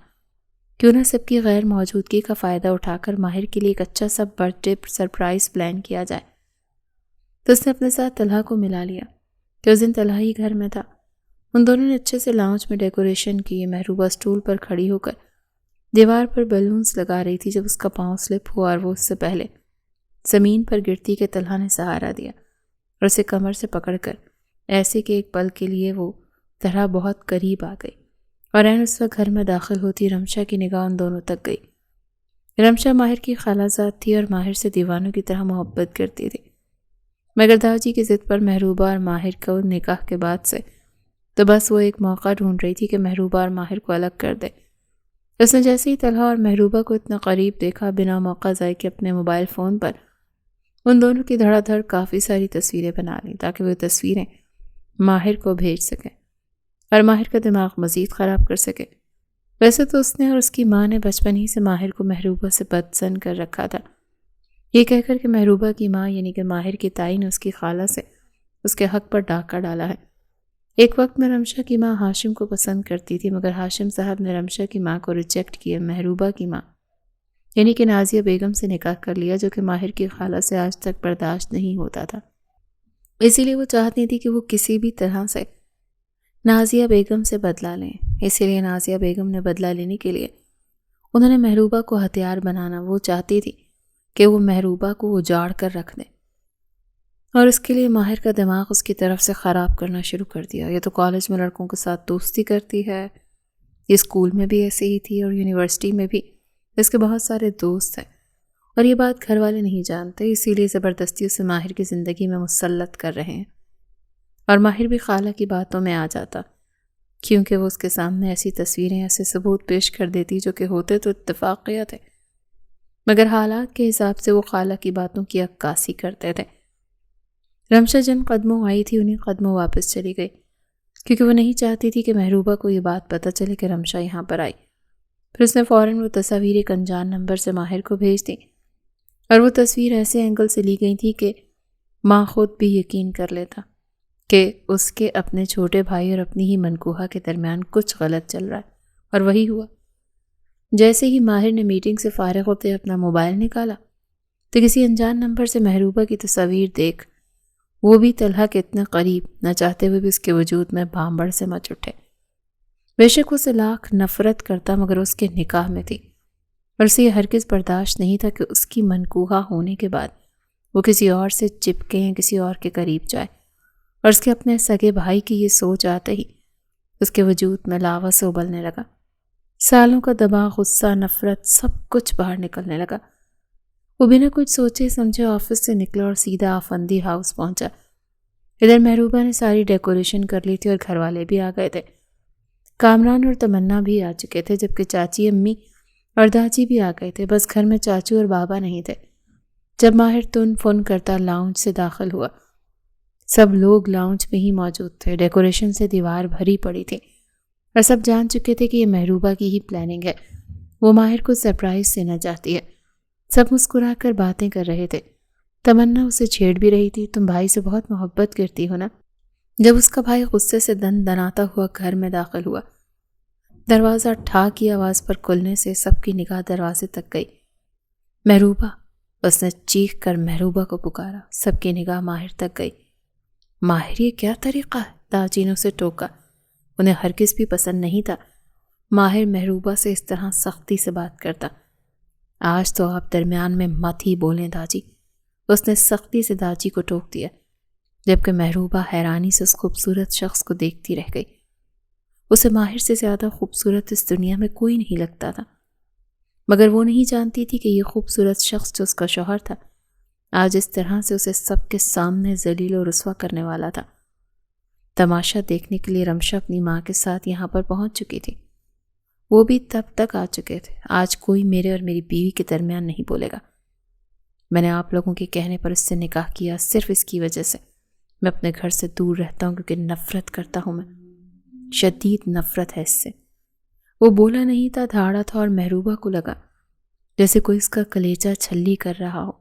کیوں نہ سب کی غیر موجودگی کا فائدہ اٹھا کر ماہر کے لیے ایک اچھا سا برتھ ڈے سرپرائز پلان کیا جائے۔ تو اس نے اپنے ساتھ طلحہ کو ملا لیا کہ اس دن طلحہ ہی گھر میں تھا۔ ان دونوں نے اچھے سے لاؤنج میں ڈیکوریشن کی۔ محروبہ سٹول پر کھڑی ہو کر دیوار پر بیلونز لگا رہی تھی جب اس کا پاؤں سلپ ہوا اور وہ اس سے پہلے زمین پر گرتی کہ طلحہ نے سہارا دیا۔ اور اسے کمر سے پکڑ کر ایسے کہ ایک پل کے لیے وہ طرح بہت قریب آ گئی، اور عین اس وقت گھر میں داخل ہوتی رمشا کی نگاہ ان دونوں تک گئی۔ رمشا ماہر کی خالہ زاد تھی اور ماہر سے دیوانوں کی طرح محبت کرتی تھی، مگر داجی کی ضد پر محروبہ اور ماہر کو نکاح کے بعد سے تو بس وہ ایک موقع ڈھونڈ رہی تھی کہ محروبہ اور ماہر کو الگ کر دے۔ اس نے جیسے ہی طلحہ اور محروبہ کو اتنا قریب دیکھا، بنا موقع ضائع کے اپنے موبائل فون پر ان دونوں کی دھڑا دھڑ کافی ساری تصویریں بنا لیں تاکہ وہ تصویریں ماہر کو بھیج سکیں اور ماہر کا دماغ مزید خراب کر سکے۔ ویسے تو اس نے اور اس کی ماں نے بچپن ہی سے ماہر کو محروبہ سے بدزن کر رکھا تھا، یہ کہہ کر کہ محروبہ کی ماں یعنی کہ ماہر کی تائی نے اس کی خالہ سے اس کے حق پر ڈاکہ ڈالا ہے۔ ایک وقت میں رمشا کی ماں ہاشم کو پسند کرتی تھی، مگر ہاشم صاحب نے رمشا کی ماں کو ریجیکٹ کیا، محروبہ کی ماں یعنی کہ نازیہ بیگم سے نکاح کر لیا، جو کہ ماہر کی خالہ سے آج تک برداشت نہیں ہوتا تھا۔ اسی لیے وہ چاہتی تھی کہ وہ کسی بھی طرح سے نازیہ بیگم سے بدلہ لیں۔ اسی لیے نازیہ بیگم نے بدلہ لینے کے لیے انہوں نے محروبہ کو ہتھیار بنانا، وہ چاہتی تھی کہ وہ محروبہ کو اجاڑ کر رکھ دیں، اور اس کے لیے ماہر کا دماغ اس کی طرف سے خراب کرنا شروع کر دیا۔ یہ تو کالج میں لڑکوں کے ساتھ دوستی کرتی ہے، یہ اسکول میں بھی ایسے ہی تھی اور یونیورسٹی میں بھی اس کے بہت سارے دوست ہیں، اور یہ بات گھر والے نہیں جانتے، اسی لیے زبردستی اسے ماہر کی زندگی میں مسلط کر رہے ہیں۔ اور ماہر بھی خالہ کی باتوں میں آ جاتا، کیونکہ وہ اس کے سامنے ایسی تصویریں، ایسے ثبوت پیش کر دیتی جو کہ ہوتے تو اتفاقیت ہے، مگر حالات کے حساب سے وہ خالہ کی باتوں کی عکاسی کرتے تھے۔ رمشا جن قدموں آئی تھی انہیں قدموں واپس چلی گئی، کیونکہ وہ نہیں چاہتی تھی کہ محروبہ کو یہ بات پتہ چلے کہ رمشا یہاں پر آئی۔ پھر اس نے فوراً وہ تصاویر ایک انجان نمبر سے ماہر کو بھیج دی، اور وہ تصویر ایسے اینگل سے لی گئی تھی کہ ماں خود بھی یقین کر لیتا کہ اس کے اپنے چھوٹے بھائی اور اپنی ہی منکوہا کے درمیان کچھ غلط چل رہا ہے، اور وہی ہوا۔ جیسے ہی ماہر نے میٹنگ سے فارغ ہوتے اپنا موبائل نکالا تو کسی انجان نمبر سے محروبہ کی تصاویر دیکھ وہ بھی طلحہ کے اتنے قریب نہ چاہتے ہوئے بھی اس کے وجود میں بھانبڑ سے مچ اٹھے۔ بے شک اسے لاکھ نفرت کرتا، مگر اس کے نکاح میں تھی، اور اسے یہ ہرگز برداشت نہیں تھا کہ اس کی منکوہا ہونے کے بعد وہ کسی اور سے چپکے یا کسی اور کے قریب جائے، اور اس کے اپنے سگے بھائی کی یہ سوچ آتے ہی اس کے وجود میں لاوا سے ابلنے لگا۔ سالوں کا دباؤ، غصہ، نفرت، سب کچھ باہر نکلنے لگا۔ وہ بنا کچھ سوچے سمجھے آفس سے نکلا اور سیدھا آفندی ہاؤس پہنچا۔ ادھر محروبہ نے ساری ڈیکوریشن کر لی تھی اور گھر والے بھی آ گئے تھے، کامران اور تمنا بھی آ چکے تھے، جبکہ چاچی، امی اور داجی بھی آ گئے تھے، بس گھر میں چاچو اور بابا نہیں تھے۔ جب ماہر تن فن کرتا لاؤنج سے داخل ہوا، سب لوگ لاؤنج میں ہی موجود تھے، ڈیکوریشن سے دیوار بھری پڑی تھی، اور سب جان چکے تھے کہ یہ محروبہ کی ہی پلاننگ ہے، وہ ماہر کو سرپرائز دینا چاہتی ہے۔ سب مسکرا کر باتیں کر رہے تھے، تمنا اسے چھیڑ بھی رہی تھی، تم بھائی سے بہت محبت کرتی ہو نا؟ جب اس کا بھائی غصے سے دن دناتا ہوا گھر میں داخل ہوا، دروازہ ٹھا کی آواز پر کھلنے سے سب کی نگاہ دروازے تک گئی۔ محروبہ، اس نے چیخ کر محروبہ کو پکارا۔ سب کی نگاہ ماہر تک گئی۔ ماہر، یہ کیا طریقہ ہے؟ داجی نے اسے ٹوکا۔ انہیں ہرگز بھی پسند نہیں تھا ماہر محروبہ سے اس طرح سختی سے بات کرتا۔ آج تو آپ درمیان میں مت ہی بولیں داجی، اس نے سختی سے داجی کو ٹوک دیا، جبکہ محروبہ حیرانی سے اس خوبصورت شخص کو دیکھتی رہ گئی۔ اسے ماہر سے زیادہ خوبصورت اس دنیا میں کوئی نہیں لگتا تھا، مگر وہ نہیں جانتی تھی کہ یہ خوبصورت شخص جو اس کا شوہر تھا آج اس طرح سے اسے سب کے سامنے ذلیل و رسوا کرنے والا تھا۔ تماشا دیکھنے کے لیے رمشا اپنی ماں کے ساتھ یہاں پر پہنچ چکی تھی، وہ بھی تب تک آ چکے تھے۔ آج کوئی میرے اور میری بیوی کے درمیان نہیں بولے گا۔ میں نے آپ لوگوں کے کہنے پر اس سے نکاح کیا، صرف اس کی وجہ سے میں اپنے گھر سے دور رہتا ہوں، کیونکہ نفرت کرتا ہوں، میں شدید نفرت ہے اس سے۔ وہ بولا نہیں تھا، دھاڑا تھا، اور محروبہ کو لگا جیسے کوئی اس کا کلیجہ چھلی کر رہا ہو۔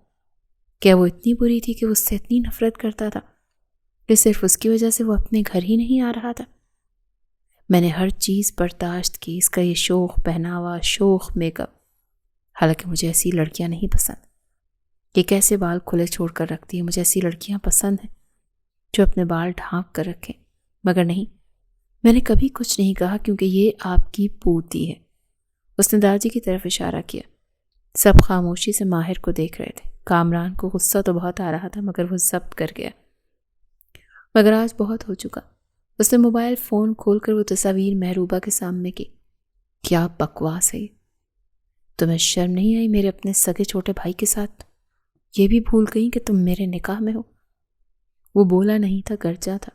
کیا وہ اتنی بری تھی کہ وہ اس سے اتنی نفرت کرتا تھا کہ صرف اس کی وجہ سے وہ اپنے گھر ہی نہیں آ رہا تھا؟ میں نے ہر چیز برداشت کی، اس کا یہ شوخ پہناوا، شوخ میک اپ، حالانکہ مجھے ایسی لڑکیاں نہیں پسند۔ یہ کیسے بال کھلے چھوڑ کر رکھتی ہے؟ مجھے ایسی لڑکیاں پسند ہیں جو اپنے بال ڈھانپ کر رکھیں، مگر نہیں، میں نے کبھی کچھ نہیں کہا کیونکہ یہ آپ کی پوتی ہے۔ اس نے داجی کی طرف اشارہ کیا۔ سب خاموشی سے ماہر کو دیکھ رہے تھے۔ کامران کو غصہ تو بہت آ رہا تھا، مگر وہ ضبط کر گیا۔ مگر آج بہت ہو چکا۔ اس نے موبائل فون کھول کر وہ تصاویر محروبہ کے سامنے کی۔ کیا بکواس ہے یہ؟ تمہیں شرم نہیں آئی میرے اپنے سگے چھوٹے بھائی کے ساتھ؟ یہ بھی بھول گئی کہ تم میرے نکاح میں ہو؟ وہ بولا نہیں تھا، گرجا تھا،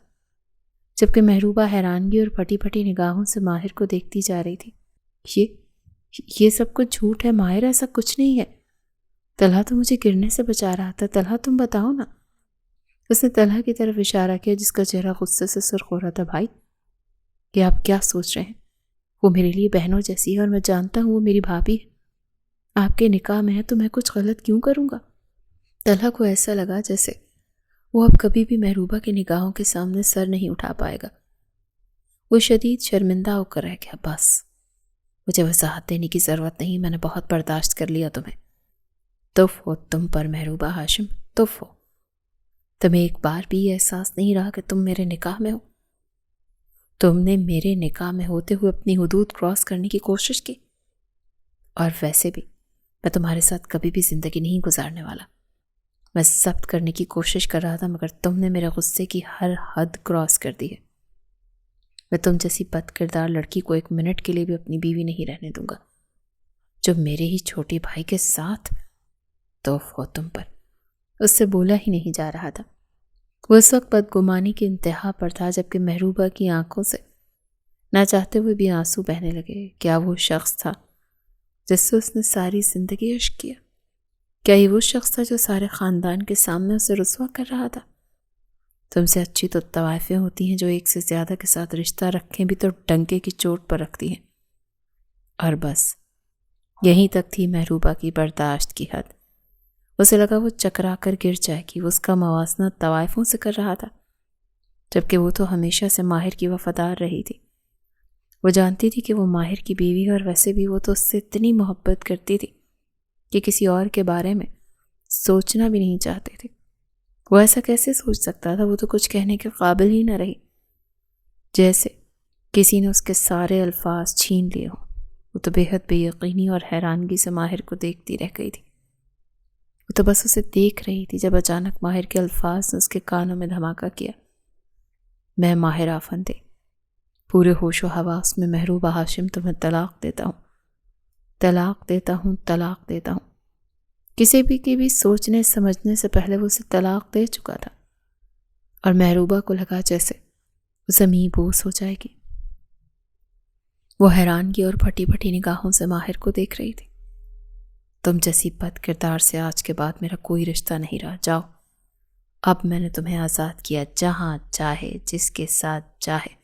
جبکہ محروبہ حیرانگی اور پھٹی پھٹی نگاہوں سے ماہر کو دیکھتی جا رہی تھی۔ یہ سب کچھ جھوٹ ہے ماہر، ایسا کچھ نہیں ہے۔ طلحہ تو مجھے گرنے سے بچا رہا تھا، طلحہ تم بتاؤ نا۔ اس نے طلحہ کی طرف اشارہ کیا جس کا چہرہ غصے سے سرخ ہو رہا تھا۔ بھائی، کہ آپ کیا سوچ رہے ہیں؟ وہ میرے لیے بہنوں جیسی ہے اور میں جانتا ہوں وہ میری بھابھی ہے۔ آپ کے نکاح میں ہے تو میں کچھ غلط کیوں کروں گا؟ طلحہ کو ایسا لگا جیسے وہ اب کبھی بھی محروبہ کے نگاہوں کے سامنے سر نہیں اٹھا پائے گا۔ وہ شدید شرمندہ ہو کر رہ گیا۔ بس مجھے وضاحت دینے کی ضرورت نہیں، میں نے بہت برداشت کر لیا تمہیں۔ تف ہو تم پر محروبہ ہاشم، تف ہو۔ تمہیں ایک بار بھی یہ احساس نہیں رہا کہ تم میرے نکاح میں ہو؟ تم نے میرے نکاح میں ہوتے ہوئے اپنی حدود کراس کرنے کی کوشش کی، اور ویسے بھی میں تمہارے ساتھ کبھی بھی زندگی نہیں گزارنے والا۔ میں ضبط کرنے کی کوشش کر رہا تھا مگر تم نے میرے غصے کی ہر حد کراس کر دی ہے۔ میں تم جیسی بد کردار لڑکی کو ایک منٹ کے لیے بھی اپنی بیوی نہیں رہنے دوں گا، جو میرے ہی چھوٹے بھائی کے ساتھ۔ توف ہو تم پر۔ اس سے بولا ہی نہیں جا رہا تھا۔ وہ اس وقت بدگمانی کی انتہا پر تھا جبکہ محروبہ کی آنکھوں سے نہ چاہتے ہوئے بھی آنسو بہنے لگے۔ کیا وہ شخص تھا جس سے اس نے ساری زندگی عشق کیا؟ کیا یہ وہ شخص تھا جو سارے خاندان کے سامنے اسے رسوا کر رہا تھا؟ تم سے اچھی تو طوائفیں ہوتی ہیں جو ایک سے زیادہ کے ساتھ رشتہ رکھیں بھی تو ڈنکے کی چوٹ پر رکھتی ہیں۔ اور بس یہیں تک تھی محروبہ کی برداشت کی حد۔ اسے لگا وہ چکرا کر گر جائے گی۔ وہ اس کا موازنہ طوائفوں سے کر رہا تھا، جبکہ وہ تو ہمیشہ سے ماہر کی وفادار رہی تھی۔ وہ جانتی تھی کہ وہ ماہر کی بیوی ہے، اور ویسے بھی وہ تو اس سے اتنی محبت کرتی تھی کہ کسی اور کے بارے میں سوچنا بھی نہیں چاہتے تھے۔ وہ ایسا کیسے سوچ سکتا تھا؟ وہ تو کچھ کہنے کے قابل ہی نہ رہی، جیسے کسی نے اس کے سارے الفاظ چھین لیے ہوں۔ وہ تو بے حد بے یقینی اور حیرانگی سے ماہر کو دیکھتی رہ گئی تھی۔ وہ تو بس اسے دیکھ رہی تھی جب اچانک ماہر کے الفاظ نے اس کے کانوں میں دھماکہ کیا۔ میں ماہر آفندے، پورے ہوش و حواس میں محروبہ ہاشم تمہیں طلاق دیتا ہوں، طلاق دیتا ہوں، طلاق دیتا ہوں۔ کسی بھی کی بھی سوچنے سمجھنے سے پہلے وہ اسے طلاق دے چکا تھا، اور محروبہ کو لگا جیسے وہ زمیں بوس ہو جائے گی۔ وہ حیرانگی اور پھٹی پھٹی نگاہوں سے ماہر کو دیکھ رہی تھی۔ تم جیسی بد کردار سے آج کے بعد میرا کوئی رشتہ نہیں رہا، جاؤ۔ اب میں نے تمہیں آزاد کیا، جہاں چاہے جس کے ساتھ چاہے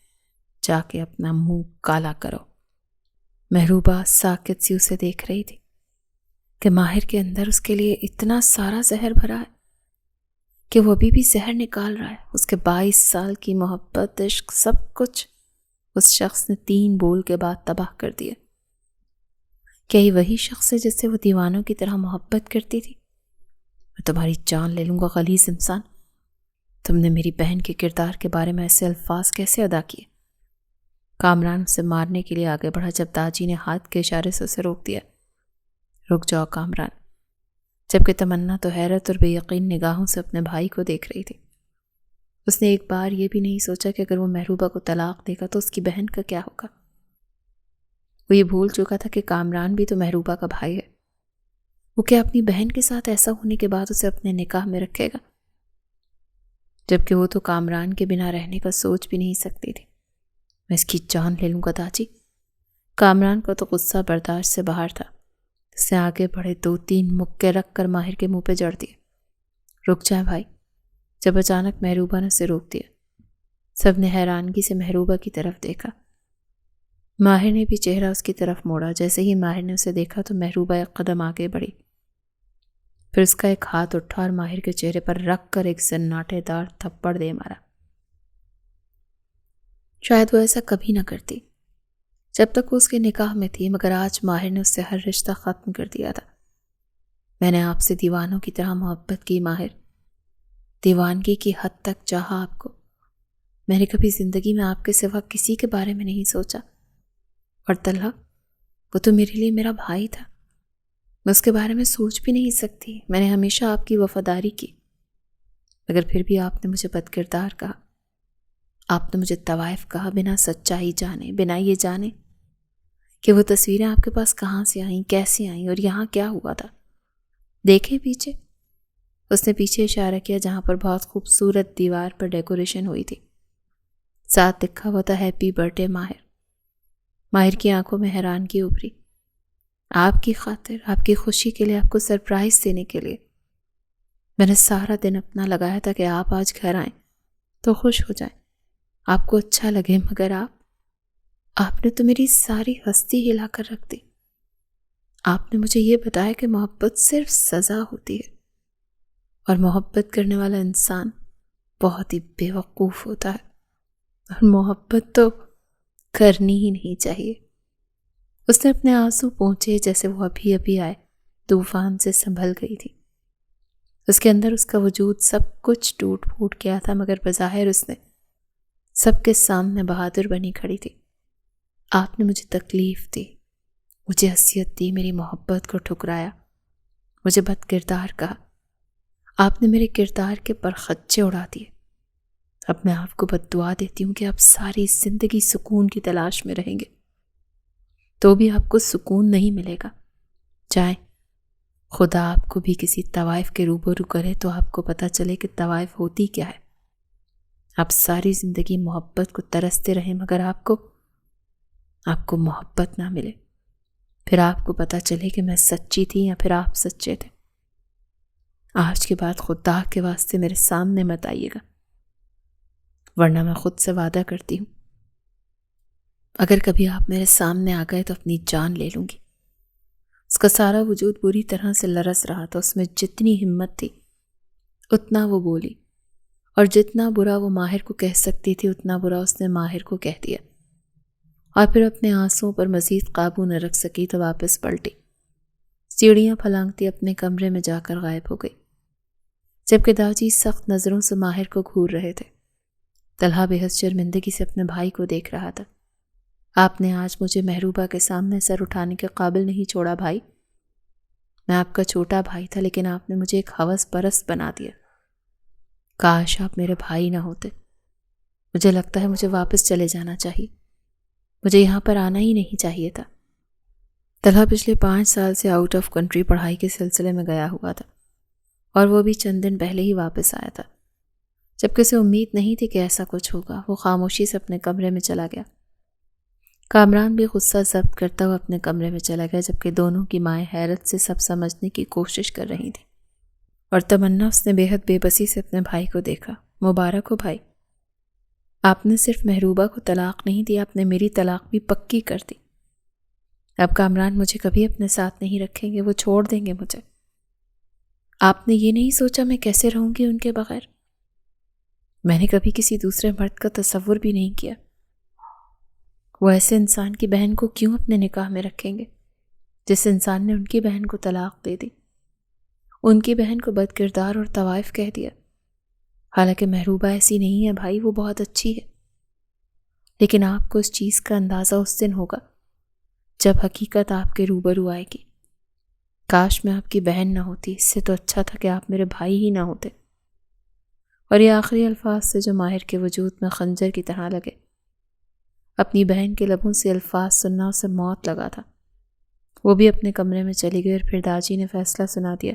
جا کے اپنا منہ کالا کرو۔ محروبہ ساکت سی اسے دیکھ رہی تھی کہ ماہر کے اندر اس کے لیے اتنا سارا زہر بھرا ہے کہ وہ ابھی بھی زہر نکال رہا ہے۔ اس کے 22 سال کی محبت، عشق، سب کچھ اس شخص نے 3 بول کے بعد تباہ کر دیا۔ کیا یہ وہی شخص ہے جس سے وہ دیوانوں کی طرح محبت کرتی تھی؟ میں تمہاری جان لے لوں گا غلیظ انسان۔ تم نے میری بہن کے کردار کے بارے میں ایسے الفاظ کیسے ادا کیے؟ کامران اسے مارنے کے لیے آگے بڑھا جب داجی نے ہاتھ کے اشارے سے اسے روک دیا۔ رک جاؤ کامران، جبکہ تمنا تو حیرت اور بے یقین نگاہوں سے اپنے بھائی کو دیکھ رہی تھی۔ اس نے ایک بار یہ بھی نہیں سوچا کہ اگر وہ محروبہ کو طلاق دے گا تو اس کی بہن کا کیا ہوگا۔ وہ یہ بھول چکا تھا کہ کامران بھی تو محروبہ کا بھائی ہے۔ وہ کیا اپنی بہن کے ساتھ ایسا ہونے کے بعد اسے اپنے نکاح میں رکھے گا؟ جبکہ وہ تو کامران کے بنا رہنے کا سوچ بھی نہیں سکتی تھی۔ میں اس کی جان لے لوں گا داجی۔ کامران کو تو غصہ برداشت سے باہر تھا۔ اس نے آگے بڑھے 2-3 مکے رکھ کر ماہر کے منہ پہ جڑ دیے۔ رک جائے بھائی، جب اچانک محروبہ نے اسے روک دیا۔ سب نے حیرانگی سے محروبہ کی طرف دیکھا۔ ماہر نے بھی چہرہ اس کی طرف موڑا۔ جیسے ہی ماہر نے اسے دیکھا تو محروبہ ایک قدم آگے بڑھی، پھر اس کا ایک ہاتھ اٹھا اور ماہر کے چہرے پر رکھ کر ایک سناٹے دار تھپڑ دے مارا۔ شاید وہ ایسا کبھی نہ کرتی جب تک وہ اس کے نکاح میں تھی، مگر آج ماہر نے اس سے ہر رشتہ ختم کر دیا تھا۔ میں نے آپ سے دیوانوں کی طرح محبت کی ماہر، دیوانگی کی حد تک چاہا آپ کو۔ میں نے کبھی زندگی میں آپ کے سوا کسی کے بارے میں نہیں سوچا۔ اور طلحہ، وہ تو میرے لیے میرا بھائی تھا، میں اس کے بارے میں سوچ بھی نہیں سکتی۔ میں نے ہمیشہ آپ کی وفاداری کی، مگر پھر بھی آپ نے مجھے بد کردار کہا۔ آپ نے مجھے طوائف کہا بنا سچائی جانے، بنا یہ جانے کہ وہ تصویریں آپ کے پاس کہاں سے آئیں، کیسے آئیں اور یہاں کیا ہوا تھا۔ دیکھیں پیچھے۔ اس نے پیچھے اشارہ کیا جہاں پر بہت خوبصورت دیوار پر ڈیکوریشن ہوئی تھی، ساتھ لکھا ہوا تھا ہیپی برتھ ڈے ماہر۔ ماہر کی آنکھوں میں حیرانگی ابھری۔ آپ کی خاطر، آپ کی خوشی کے لیے، آپ کو سرپرائز دینے کے لیے میں نے سارا دن اپنا لگایا تھا کہ آپ آج گھر آئیں تو خوش ہو جائیں، آپ کو اچھا لگے، مگر آپ نے تو میری ساری ہستی ہلا کر رکھ دی۔ آپ نے مجھے یہ بتایا کہ محبت صرف سزا ہوتی ہے اور محبت کرنے والا انسان بہت ہی بے وقوف ہوتا ہے، اور محبت تو کرنی ہی نہیں چاہیے۔ اس نے اپنے آنسو پونچھے جیسے وہ ابھی ابھی آئے طوفان سے سنبھل گئی تھی۔ اس کے اندر اس کا وجود سب کچھ ٹوٹ پھوٹ گیا تھا، مگر بظاہر اس نے سب کے سامنے بہادر بنی کھڑی تھی۔ آپ نے مجھے تکلیف دی، مجھے اذیت دی، میری محبت کو ٹھکرایا، مجھے بد کردار کہا۔ آپ نے میرے کردار کے پرخچے اڑا دیے۔ اب میں آپ کو بد دعا دیتی ہوں کہ آپ ساری زندگی سکون کی تلاش میں رہیں گے، تو بھی آپ کو سکون نہیں ملے گا۔ جائیں، خدا آپ کو بھی کسی طوائف کے روبرو کرے تو آپ کو پتہ چلے کہ طوائف ہوتی کیا ہے۔ آپ ساری زندگی محبت کو ترستے رہیں، مگر آپ کو محبت نہ ملے، پھر آپ کو پتہ چلے کہ میں سچی تھی یا پھر آپ سچے تھے۔ آج کے بعد خدا کے واسطے میرے سامنے مت آئیے گا، ورنہ میں خود سے وعدہ کرتی ہوں اگر کبھی آپ میرے سامنے آ گئے تو اپنی جان لے لوں گی۔ اس کا سارا وجود بری طرح سے لرز رہا تھا، اس میں جتنی ہمت تھی اتنا وہ بولی، اور جتنا برا وہ ماہر کو کہہ سکتی تھی اتنا برا اس نے ماہر کو کہہ دیا، اور پھر اپنے آنسوؤں پر مزید قابو نہ رکھ سکی تو واپس پلٹی، سیڑھیاں پھلانگتی اپنے کمرے میں جا کر غائب ہو گئی، جبکہ داجی سخت نظروں سے ماہر کو گھور رہے تھے۔ طلحہ بے حد شرمندگی سے اپنے بھائی کو دیکھ رہا تھا۔ آپ نے آج مجھے محروبہ کے سامنے سر اٹھانے کے قابل نہیں چھوڑا بھائی۔ میں آپ کا چھوٹا بھائی تھا، لیکن آپ نے مجھے ایک ہوس پرست بنا دیا۔ کاش آپ میرے بھائی نہ ہوتے۔ مجھے لگتا ہے مجھے واپس چلے جانا چاہیے، مجھے یہاں پر آنا ہی نہیں چاہیے تھا۔ طلحہ پچھلے 5 سال سے آؤٹ آف کنٹری پڑھائی کے سلسلے میں گیا ہوا تھا، اور وہ بھی چند دن پہلے ہی واپس آیا تھا۔ جبکہ اسے امید نہیں تھی کہ ایسا کچھ ہوگا، وہ خاموشی سے اپنے کمرے میں چلا گیا۔ کامران بھی غصہ ضبط کرتا ہوا اپنے کمرے میں چلا گیا، جبکہ دونوں کی مائیں حیرت سے سب سمجھنے کی کوشش کر رہی تھیں، اور تمنا اس نے بے حد بے بسی سے اپنے بھائی کو دیکھا۔ مبارک ہو بھائی، آپ نے صرف محروبہ کو طلاق نہیں دی، آپ نے میری طلاق بھی پکی کر دی۔ اب کامران مجھے کبھی اپنے ساتھ نہیں رکھیں گے، وہ چھوڑ دیں گے مجھے۔ آپ نے یہ نہیں سوچا میں کیسے رہوں گی ان کے بغیر؟ میں نے کبھی کسی دوسرے مرد کا تصور بھی نہیں کیا۔ وہ ایسے انسان کی بہن کو کیوں اپنے نکاح میں رکھیں گے جس انسان نے ان کی بہن کو طلاق دے دی، ان کی بہن کو بد کردار اور طوائف کہہ دیا۔ حالانکہ محروبہ ایسی نہیں ہے بھائی، وہ بہت اچھی ہے، لیکن آپ کو اس چیز کا اندازہ اس دن ہوگا جب حقیقت آپ کے روبرو آئے گی۔ کاش میں آپ کی بہن نہ ہوتی، اس سے تو اچھا تھا کہ آپ میرے بھائی ہی نہ ہوتے۔ اور یہ آخری الفاظ سے جو ماہر کے وجود میں خنجر کی طرح لگے۔ اپنی بہن کے لبوں سے الفاظ سننا اسے موت لگا تھا۔ وہ بھی اپنے کمرے میں چلی گئی، اور پھر داجی نے فیصلہ سنا دیا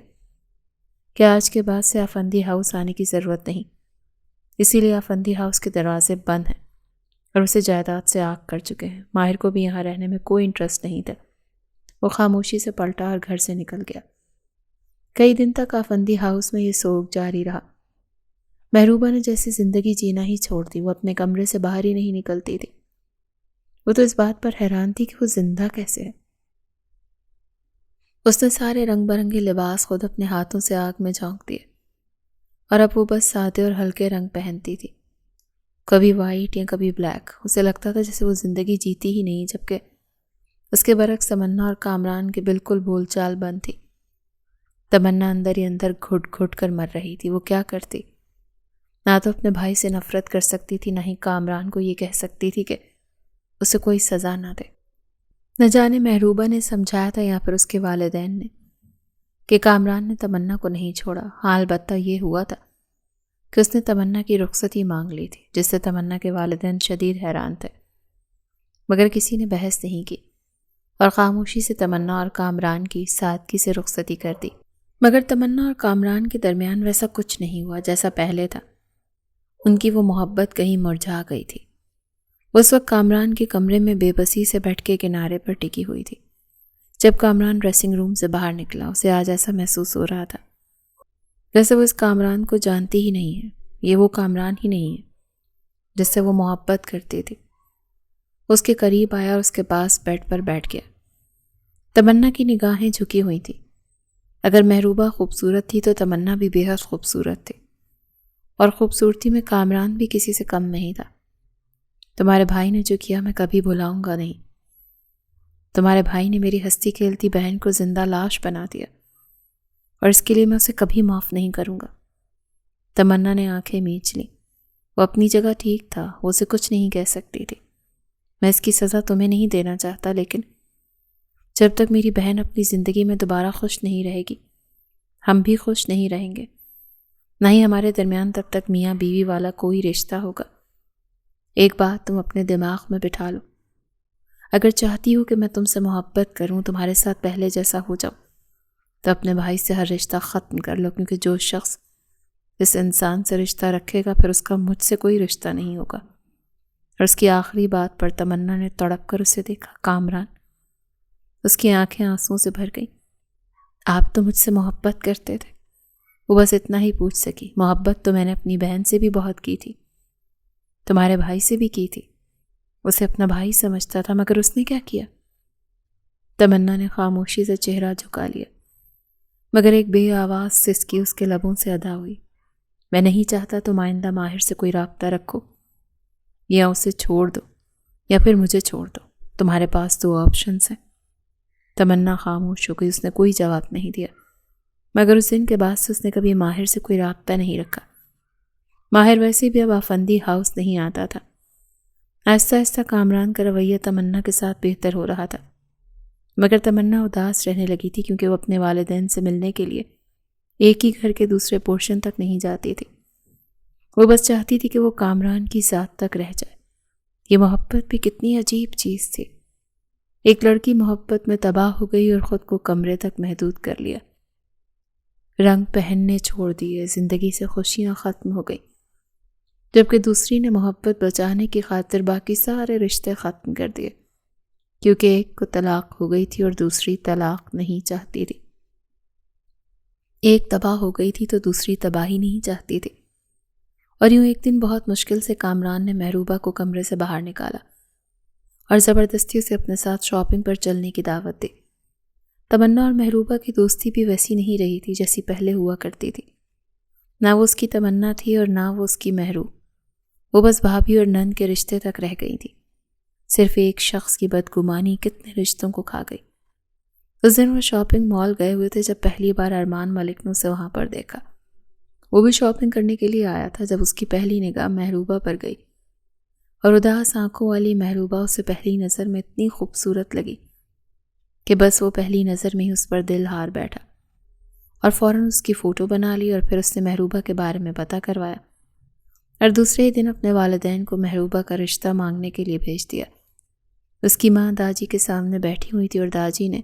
کہ آج کے بعد سے آفندی ہاؤس آنے کی ضرورت نہیں، اسی لیے آفندی ہاؤس کے دروازے بند ہیں اور اسے جائیداد سے آگ کر چکے ہیں۔ ماہر کو بھی یہاں رہنے میں کوئی انٹرسٹ نہیں تھا۔ وہ خاموشی سے پلٹا اور گھر سے نکل گیا۔ کئی دن تک آفندی ہاؤس میں یہ سوگ جاری رہا۔ محروبہ نے جیسے زندگی جینا ہی چھوڑ دی، وہ اپنے کمرے سے باہر ہی نہیں نکلتی تھی۔ وہ تو اس بات پر حیران تھی کہ وہ زندہ کیسے ہے۔ اس نے سارے رنگ برنگے لباس خود اپنے ہاتھوں سے آگ میں جھونک دیے، اور اب وہ بس سادے اور ہلکے رنگ پہنتی تھی، کبھی وائٹ یا کبھی بلیک۔ اسے لگتا تھا جیسے وہ زندگی جیتی ہی نہیں، جبکہ اس کے برعکس تمنا اور کامران کے بالکل بول چال بند تھی۔ تمنا اندر ہی اندر گھٹ گھٹ کر مر رہی تھی۔ وہ کیا کرتی؟ نہ تو اپنے بھائی سے نفرت کر سکتی تھی، نہ ہی کامران کو یہ کہہ سکتی تھی کہ اسے کوئی سزا نہ دے۔ نہ جانے محروبہ نے سمجھایا تھا یا پھر اس کے والدین نے کہ کامران نے تمنا کو نہیں چھوڑا۔ حال البتہ یہ ہوا تھا کہ اس نے تمنا کی رخصتی مانگ لی تھی، جس سے تمنا کے والدین شدید حیران تھے، مگر کسی نے بحث نہیں کی اور خاموشی سے تمنا اور کامران کی سادگی سے رخصتی کر دی۔ مگر تمنا اور کامران کے درمیان ویسا کچھ نہیں ہوا جیسا پہلے تھا۔ ان کی وہ محبت کہیں مرجھا گئی تھی۔ اس وقت کامران کے کمرے میں بے بسی سے بیٹھ کے کنارے پر ٹکی ہوئی تھی۔ جب کامران ڈریسنگ روم سے باہر نکلا، اسے آج ایسا محسوس ہو رہا تھا جیسے وہ اس کامران کو جانتی ہی نہیں ہے، یہ وہ کامران ہی نہیں ہے جس سے وہ محبت کرتی تھی۔ اس کے قریب آیا اور اس کے پاس بیڈ پر بیٹھ گیا۔ تمنا کی نگاہیں جھکی ہوئی تھی۔ اگر محروبہ خوبصورت تھی تو تمنا بھی بے حد خوبصورت تھی، اور خوبصورتی میں کامران بھی کسی سے کم نہیں تھا۔ تمہارے بھائی نے جو کیا میں کبھی بھلاؤں گا نہیں۔ تمہارے بھائی نے میری ہستی کھیلتی بہن کو زندہ لاش بنا دیا، اور اس کے لیے میں اسے کبھی معاف نہیں کروں گا۔ تمنا نے آنکھیں میچ لیں۔ وہ اپنی جگہ ٹھیک تھا، وہ اسے کچھ نہیں کہہ سکتی تھی۔ میں اس کی سزا تمہیں نہیں دینا چاہتا، لیکن جب تک میری بہن اپنی زندگی میں دوبارہ خوش نہیں رہے گی، ہم بھی خوش نہیں رہیں گے، نہ ہی ہمارے درمیان تب تک میاں بیوی والا کوئی رشتہ ہوگا۔ ایک بات تم اپنے دماغ میں بٹھا لو، اگر چاہتی ہو کہ میں تم سے محبت کروں، تمہارے ساتھ پہلے جیسا ہو جاؤں، تو اپنے بھائی سے ہر رشتہ ختم کر لو، کیونکہ جو شخص اس انسان سے رشتہ رکھے گا پھر اس کا مجھ سے کوئی رشتہ نہیں ہوگا۔ اور اس کی آخری بات پر تمنا نے تڑپ کر اسے دیکھا۔ کامران، اس کی آنکھیں آنسوں سے بھر گئیں۔ آپ تو مجھ سے محبت کرتے تھے۔ وہ بس اتنا ہی پوچھ سکی۔ محبت تو میں نے اپنی بہن سے بھی بہت کی تھی، تمہارے بھائی سے بھی کی تھی۔ اسے اپنا بھائی سمجھتا تھا، مگر اس نے کیا کیا؟ تمنا نے خاموشی سے چہرہ جھکا لیا، مگر ایک بے آواز سسکی اس کے لبوں سے ادا ہوئی۔ میں نہیں چاہتا تم آئندہ ماہر سے کوئی رابطہ رکھو، یا اسے چھوڑ دو یا پھر مجھے چھوڑ دو۔ تمہارے پاس دو آپشنز ہیں۔ تمنا خاموش ہو گئی، اس نے کوئی جواب نہیں دیا، مگر اس دن کے بعد سے اس نے کبھی ماہر سے کوئی رابطہ نہیں رکھا۔ ماہر ویسے بھی اب آفندی ہاؤس نہیں آتا تھا۔ آہستہ آہستہ کامران کا رویہ تمنا کے ساتھ بہتر ہو رہا تھا، مگر تمنا اداس رہنے لگی تھی، کیونکہ وہ اپنے والدین سے ملنے کے لیے ایک ہی گھر کے دوسرے پورشن تک نہیں جاتی تھی۔ وہ بس چاہتی تھی کہ وہ کامران کی ذات تک رہ جائے۔ یہ محبت بھی کتنی عجیب چیز تھی۔ ایک لڑکی محبت میں تباہ ہو گئی اور خود کو کمرے تک محدود کر لیا، رنگ پہننے چھوڑ دیے، زندگی سے خوشیاں ختم ہو گئیں، جبکہ دوسری نے محبت بچانے کی خاطر باقی سارے رشتے ختم کر دیے، کیونکہ ایک کو طلاق ہو گئی تھی اور دوسری طلاق نہیں چاہتی تھی۔ ایک تباہ ہو گئی تھی تو دوسری تباہی نہیں چاہتی تھی۔ اور یوں ایک دن بہت مشکل سے کامران نے محروبہ کو کمرے سے باہر نکالا اور زبردستی اسے اپنے ساتھ شاپنگ پر چلنے کی دعوت دی۔ تمنا اور محروبہ کی دوستی بھی ویسی نہیں رہی تھی جیسی پہلے ہوا کرتی تھی۔ نہ وہ اس کی تمنا تھی اور نہ وہ اس کی محروب، وہ بس بھابھی اور نند کے رشتے تک رہ گئی تھی۔ صرف ایک شخص کی بدگمانی کتنے رشتوں کو کھا گئی۔ اس دن وہ شاپنگ مال گئے ہوئے تھے جب پہلی بار ارمان ملک نے اسے وہاں پر دیکھا۔ وہ بھی شاپنگ کرنے کے لیے آیا تھا جب اس کی پہلی نگاہ محروبہ پر گئی، اور اداس آنکھوں والی محروبہ اسے پہلی نظر میں اتنی خوبصورت لگی کہ بس وہ پہلی نظر میں ہی اس پر دل ہار بیٹھا، اور فوراً اس کی فوٹو بنا لی، اور پھر اس نے محروبہ کے بارے میں پتہ کروایا، اور دوسرے ہی دن اپنے والدین کو محروبہ کا رشتہ مانگنے کے لیے بھیج دیا۔ اس کی ماں داجی کے سامنے بیٹھی ہوئی تھی، اور داجی نے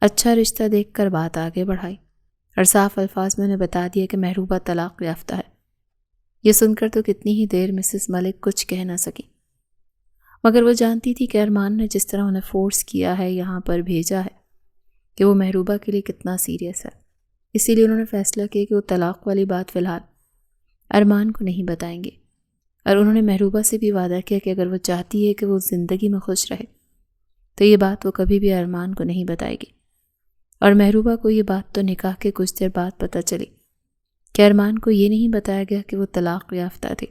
اچھا رشتہ دیکھ کر بات آگے بڑھائی اور صاف الفاظ میں انہیں بتا دیا کہ محروبہ طلاق یافتہ ہے۔ یہ سن کر تو کتنی ہی دیر مسز ملک کچھ کہہ نہ سکی، مگر وہ جانتی تھی کہ ارمان نے جس طرح انہیں فورس کیا ہے، یہاں پر بھیجا ہے، کہ وہ محروبہ کے لیے کتنا سیریس ہے۔ اسی لیے انہوں نے فیصلہ کیا کہ وہ طلاق والی بات فی الحال ارمان کو نہیں بتائیں گے، اور انہوں نے محروبہ سے بھی وعدہ کیا کہ اگر وہ چاہتی ہے کہ وہ زندگی میں خوش رہے تو یہ بات وہ کبھی بھی ارمان کو نہیں بتائے گی۔ اور محروبہ کو یہ بات تو نکاح کے کچھ دیر بعد پتہ چلی کہ ارمان کو یہ نہیں بتایا گیا کہ وہ طلاق یافتہ تھی۔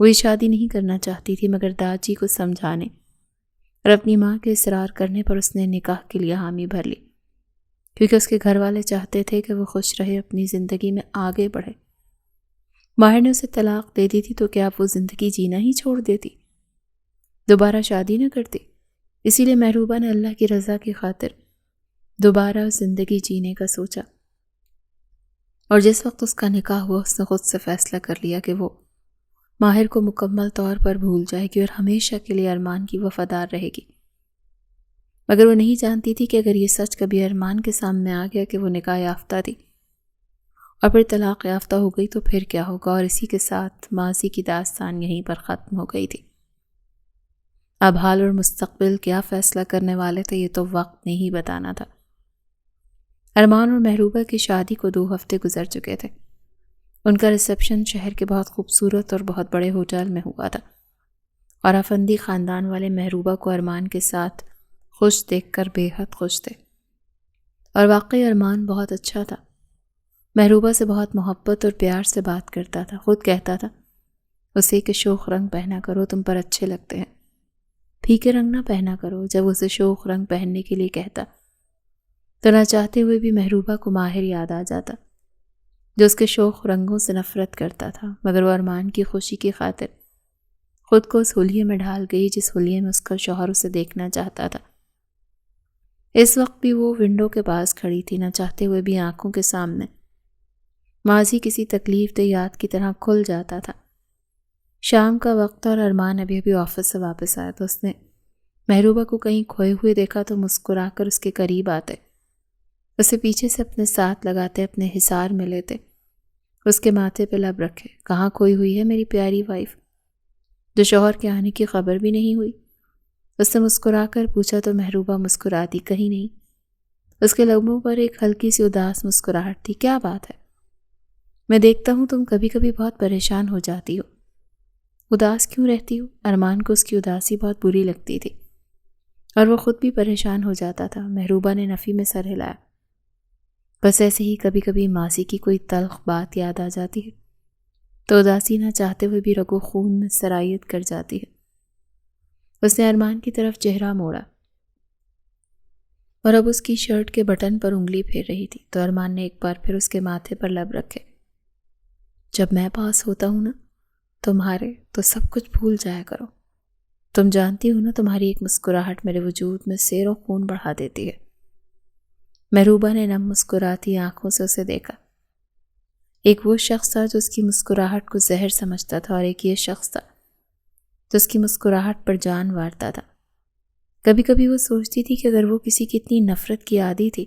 وہ یہ شادی نہیں کرنا چاہتی تھی، مگر داجی کو سمجھانے اور اپنی ماں کے اصرار کرنے پر اس نے نکاح کے لیے حامی بھر لی، کیونکہ اس کے گھر والے چاہتے تھے کہ وہ خوش رہے، اپنی زندگی میں آگے بڑھے۔ ماہر نے اسے طلاق دے دی تھی تو کیا وہ زندگی جینا ہی چھوڑ دیتی، دوبارہ شادی نہ کرتی؟ اسی لیے محروبہ نے اللہ کی رضا کی خاطر دوبارہ زندگی جینے کا سوچا، اور جس وقت اس کا نکاح ہوا اس نے خود سے فیصلہ کر لیا کہ وہ ماہر کو مکمل طور پر بھول جائے گی اور ہمیشہ کے لیے ارمان کی وفادار رہے گی، مگر وہ نہیں جانتی تھی کہ اگر یہ سچ کبھی ارمان کے سامنے آ گیا کہ وہ نکاح یافتہ تھی اور پھر طلاق یافتہ ہو گئی تو پھر کیا ہوگا، اور اسی کے ساتھ ماضی کی داستان یہیں پر ختم ہو گئی تھی۔ اب حال اور مستقبل کیا فیصلہ کرنے والے تھے یہ تو وقت نے ہی بتانا تھا۔ ارمان اور محروبہ کی شادی کو 2 ہفتے گزر چکے تھے۔ ان کا ریسیپشن شہر کے بہت خوبصورت اور بہت بڑے ہوٹل میں ہوا تھا، اور افندی خاندان والے محروبہ کو ارمان کے ساتھ خوش دیکھ کر بے حد خوش تھے، اور واقعی ارمان بہت اچھا تھا۔ محروبہ سے بہت محبت اور پیار سے بات کرتا تھا، خود کہتا تھا اسے کہ شوخ رنگ پہنا کرو، تم پر اچھے لگتے ہیں، پھیکے رنگ نہ پہنا کرو۔ جب اسے شوخ رنگ پہننے کے لیے کہتا تو نہ چاہتے ہوئے بھی محروبہ کو ماہر یاد آ جاتا، جو اس کے شوخ رنگوں سے نفرت کرتا تھا، مگر وہ ارمان کی خوشی کی خاطر خود کو اس حلیے میں ڈھال گئی جس حلیے میں اس کا شوہر اسے دیکھنا چاہتا تھا۔ اس وقت بھی وہ ونڈو کے پاس کھڑی تھی، نہ چاہتے ہوئے بھی آنکھوں کے سامنے ماضی کسی تکلیف دہ یاد کی طرح کھل جاتا تھا۔ شام کا وقت اور ارمان ابھی ابھی آفس سے واپس آیا تو اس نے محروبہ کو کہیں کھوئے ہوئے دیکھا تو مسکرا کر اس کے قریب آتے، اسے پیچھے سے اپنے ساتھ لگاتے، اپنے حصار میں لیتے، اس کے ماتھے پہ لب رکھے۔ کہاں کھوئی ہوئی ہے میری پیاری وائف، جو شوہر کے آنے کی خبر بھی نہیں ہوئی؟ اس نے مسکرا کر پوچھا تو محروبہ مسکراتی، کہیں نہیں۔ اس کے لبوں پر ایک ہلکی سی اداس مسکراہٹ تھی۔ کیا بات ہے؟ میں دیکھتا ہوں تم کبھی کبھی بہت پریشان ہو جاتی ہو، اداس کیوں رہتی ہو؟ ارمان کو اس کی اداسی بہت بری لگتی تھی اور وہ خود بھی پریشان ہو جاتا تھا۔ محروبہ نے نفی میں سر ہلایا۔ بس ایسے ہی کبھی کبھی ماضی کی کوئی تلخ بات یاد آ جاتی ہے تو اداسی نہ چاہتے ہوئے بھی رگو خون میں سرایت کر جاتی ہے۔ اس نے ارمان کی طرف چہرہ موڑا اور اب اس کی شرٹ کے بٹن پر انگلی پھیر رہی تھی تو ارمان نے ایک بار پھر اس کے ماتھے پر لب رکھے۔ جب میں پاس ہوتا ہوں نا تمہارے تو سب کچھ بھول جایا کرو، تم جانتی ہو نا تمہاری ایک مسکراہٹ میرے وجود میں سیر و خون بڑھا دیتی ہے۔ محروبہ نے نم مسکراتی آنکھوں سے اسے دیکھا۔ ایک وہ شخص تھا جو اس کی مسکراہٹ کو زہر سمجھتا تھا، اور ایک یہ شخص تھا جو اس کی مسکراہٹ پر جان وارتا تھا۔ کبھی کبھی وہ سوچتی تھی کہ اگر وہ کسی کی اتنی نفرت کی عادی تھی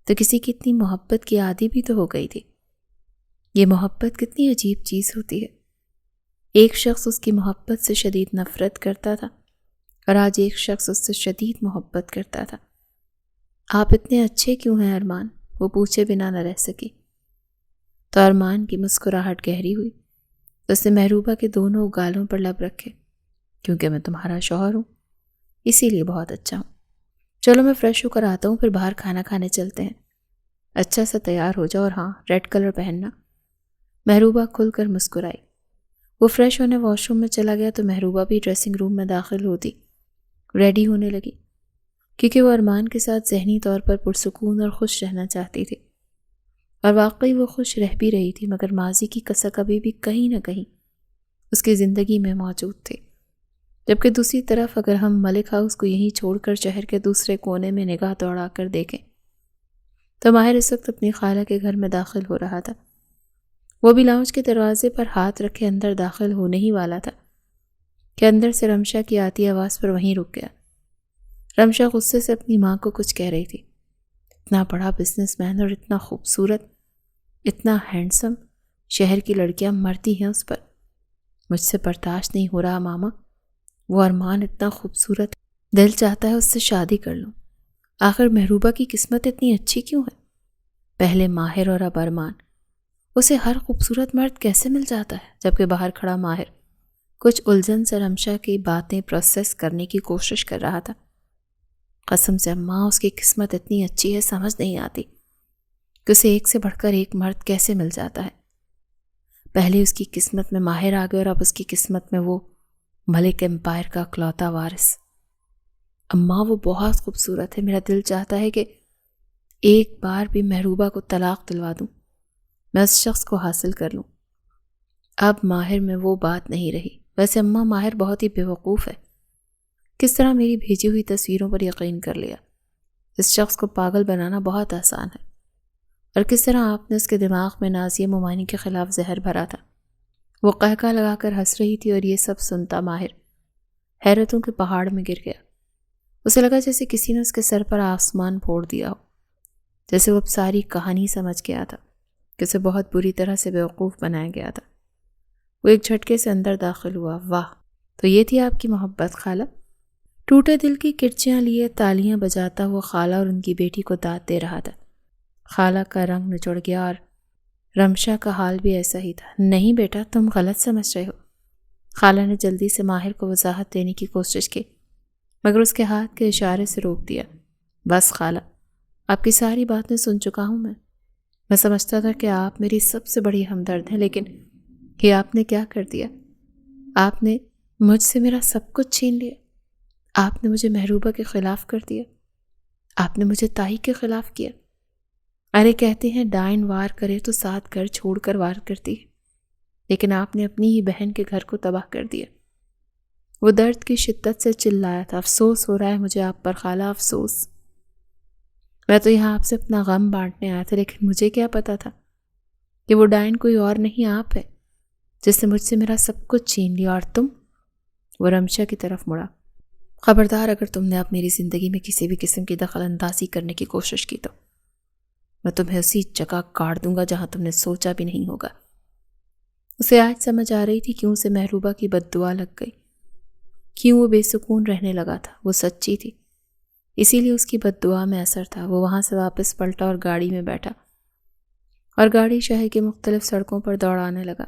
تو کسی کی اتنی محبت کی عادی بھی تو ہو گئی تھی۔ یہ محبت کتنی عجیب چیز ہوتی ہے۔ ایک شخص اس کی محبت سے شدید نفرت کرتا تھا اور آج ایک شخص اس سے شدید محبت کرتا تھا۔ آپ اتنے اچھے کیوں ہیں ارمان؟ وہ پوچھے بنا نہ رہ سکی تو ارمان کی مسکراہٹ گہری ہوئی۔ اس نے محروبہ کے دونوں گالوں پر لب رکھے۔ کیونکہ میں تمہارا شوہر ہوں اسی لیے بہت اچھا ہوں۔ چلو میں فریش ہو کر آتا ہوں، پھر باہر کھانا کھانے چلتے ہیں۔ اچھا سا تیار ہو جاؤ، اور ہاں ریڈ کلر پہننا۔ محروبہ کھل کر مسکرائی۔ وہ فریش ہونے واش روم میں چلا گیا تو محروبہ بھی ڈریسنگ روم میں داخل ہوتی ریڈی ہونے لگی، کیونکہ وہ ارمان کے ساتھ ذہنی طور پر پرسکون اور خوش رہنا چاہتی تھی، اور واقعی وہ خوش رہ بھی رہی تھی، مگر ماضی کی کسک ابھی بھی کہیں نہ کہیں اس کی زندگی میں موجود تھی۔ جبکہ دوسری طرف اگر ہم ملک ہاؤس کو یہیں چھوڑ کر شہر کے دوسرے کونے میں نگاہ دوڑا کر دیکھیں تو ماہر اس وقت اپنی خالہ کے گھر میں داخل ہو رہا تھا۔ وہ بھی لاؤنج کے دروازے پر ہاتھ رکھے اندر داخل ہونے ہی والا تھا کہ اندر سے رمشا کی آتی آواز پر وہیں رک گیا۔ رمشا غصے سے اپنی ماں کو کچھ کہہ رہی تھی۔ اتنا بڑا بزنس مین اور اتنا خوبصورت، اتنا ہینڈسم، شہر کی لڑکیاں مرتی ہیں اس پر۔ مجھ سے برداشت نہیں ہو رہا ماما، وہ ارمان اتنا خوبصورت ہے، دل چاہتا ہے اس سے شادی کر لوں۔ آخر محروبہ کی قسمت اتنی اچھی کیوں ہے؟ پہلے ماہر اور اب ارمان۔ اسے ہر خوبصورت مرد کیسے مل جاتا ہے؟ جبکہ باہر کھڑا ماہر کچھ الجھن سے رمشا کی باتیں پروسیس کرنے کی کوشش کر رہا تھا۔ قسم سے اماں اس کی قسمت اتنی اچھی ہے، سمجھ نہیں آتی کہ اسے ایک سے بڑھ کر ایک مرد کیسے مل جاتا ہے۔ پہلے اس کی قسمت میں ماہر آ گئے اور اب اس کی قسمت میں وہ ملک امپائر کا اکلوتا وارث۔ اماں وہ بہت خوبصورت ہے، میرا دل چاہتا ہے کہ ایک بار بھی محروبہ کو طلاق دلوا دوں، میں اس شخص کو حاصل کر لوں۔ اب ماہر میں وہ بات نہیں رہی۔ ویسے اماں ماہر بہت ہی بیوقوف ہے، کس طرح میری بھیجی ہوئی تصویروں پر یقین کر لیا۔ اس شخص کو پاگل بنانا بہت آسان ہے، اور کس طرح آپ نے اس کے دماغ میں نازیہ مومانی کے خلاف زہر بھرا تھا۔ وہ قہقہ لگا کر ہنس رہی تھی اور یہ سب سنتا ماہر حیرتوں کے پہاڑ میں گر گیا۔ اسے لگا جیسے کسی نے اس کے سر پر آسمان پھوڑ دیا ہو، جیسے وہ اب ساری کہانی سمجھ گیا تھا کہ اسے بہت بری طرح سے بیوقوف بنایا گیا تھا۔ وہ ایک جھٹکے سے اندر داخل ہوا۔ واہ، تو یہ تھی آپ کی محبت خالہ؟ ٹوٹے دل کی کرچیاں لیے تالیاں بجاتا ہوا خالہ اور ان کی بیٹی کو داد دے رہا تھا۔ خالہ کا رنگ نچڑ گیا اور رمشا کا حال بھی ایسا ہی تھا۔ نہیں بیٹا، تم غلط سمجھ رہے ہو۔ خالہ نے جلدی سے ماہر کو وضاحت دینے کی کوشش کی، مگر اس کے ہاتھ کے اشارے سے روک دیا۔ بس خالہ، آپ کی ساری باتیں سن چکا ہوں میں سمجھتا تھا کہ آپ میری سب سے بڑی ہمدرد ہیں، لیکن یہ آپ نے کیا کر دیا؟ آپ نے مجھ سے میرا سب کچھ چھین لیا۔ آپ نے مجھے محروبہ کے خلاف کر دیا۔ آپ نے مجھے تائی کے خلاف کیا۔ ارے کہتے ہیں ڈائن وار کرے تو 7 گھر چھوڑ کر وار کرتی ہے، لیکن آپ نے اپنی ہی بہن کے گھر کو تباہ کر دیا۔ وہ درد کی شدت سے چلایا تھا۔ افسوس ہو رہا ہے مجھے آپ پر خالہ، افسوس۔ میں تو یہاں آپ سے اپنا غم بانٹنے آیا تھا، لیکن مجھے کیا پتا تھا کہ وہ ڈائن کوئی اور نہیں آپ ہے، جس نے مجھ سے میرا سب کچھ چھین لیا۔ اور تم؟ وہ رمشا کی طرف مڑا۔ خبردار، اگر تم نے اب میری زندگی میں کسی بھی قسم کی دخل اندازی کرنے کی کوشش کی تو میں تمہیں اسی جگہ کاٹ دوں گا جہاں تم نے سوچا بھی نہیں ہوگا۔ اسے آج سمجھ آ رہی تھی کیوں اسے محروبہ کی بد دعا لگ گئی، کیوں وہ بے سکون رہنے لگا تھا۔ وہ سچی تھی، اسی لیے اس کی بد دعا میں اثر تھا۔ وہ وہاں سے واپس پلٹا اور گاڑی میں بیٹھا اور گاڑی شہر کی مختلف سڑکوں پر دوڑانے لگا۔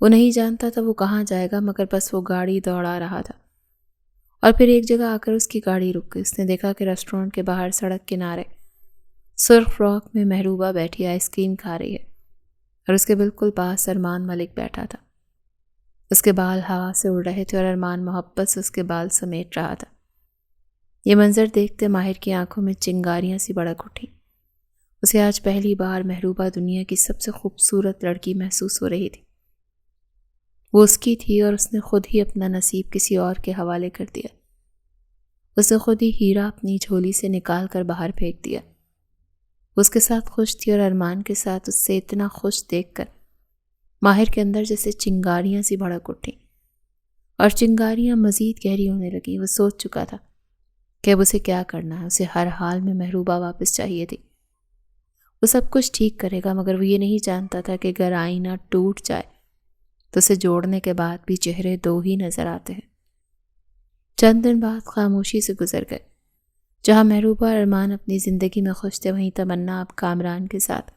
وہ نہیں جانتا تھا وہ کہاں جائے گا، مگر بس وہ گاڑی دوڑا رہا تھا۔ اور پھر ایک جگہ آ کر اس کی گاڑی رک گئی۔ اس نے دیکھا کہ ریسٹورنٹ کے باہر سڑک کنارے سرخ فراک میں محروبہ بیٹھی آئس کریم کھا رہی ہے، اور اس کے بالکل پاس ارمان ملک بیٹھا تھا۔ اس کے بال ہوا سے اڑ رہے تھے اور ارمان محبت سے اس کے بال سمیٹ رہا تھا۔ یہ منظر دیکھتے ماہر کی آنکھوں میں چنگاریاں سی بڑک اٹھی۔ اسے آج پہلی بار محروبہ دنیا کی سب سے خوبصورت لڑکی محسوس ہو رہی تھی۔ وہ اس کی تھی اور اس نے خود ہی اپنا نصیب کسی اور کے حوالے کر دیا۔ اس نے خود ہی ہیرا اپنی جھولی سے نکال کر باہر پھینک دیا۔ اس کے ساتھ خوش تھی اور ارمان کے ساتھ اس سے اتنا خوش دیکھ کر ماہر کے اندر جیسے چنگاریاں سی بھڑک اٹھیں، اور چنگاریاں مزید گہری ہونے لگیں۔ وہ سوچ چکا تھا کہ اب اسے کیا کرنا ہے۔ اسے ہر حال میں محروبہ واپس چاہیے تھی۔ وہ سب کچھ ٹھیک کرے گا، مگر وہ یہ نہیں جانتا تھا کہ اگر آئینہ ٹوٹ جائے تو اسے جوڑنے کے بعد بھی چہرے 2 ہی نظر آتے ہیں۔ چند دن بعد خاموشی سے گزر گئے۔ جہاں محروبہ اور ارمان اپنی زندگی میں خوش تھے، وہیں تمنا اب کامران کے ساتھ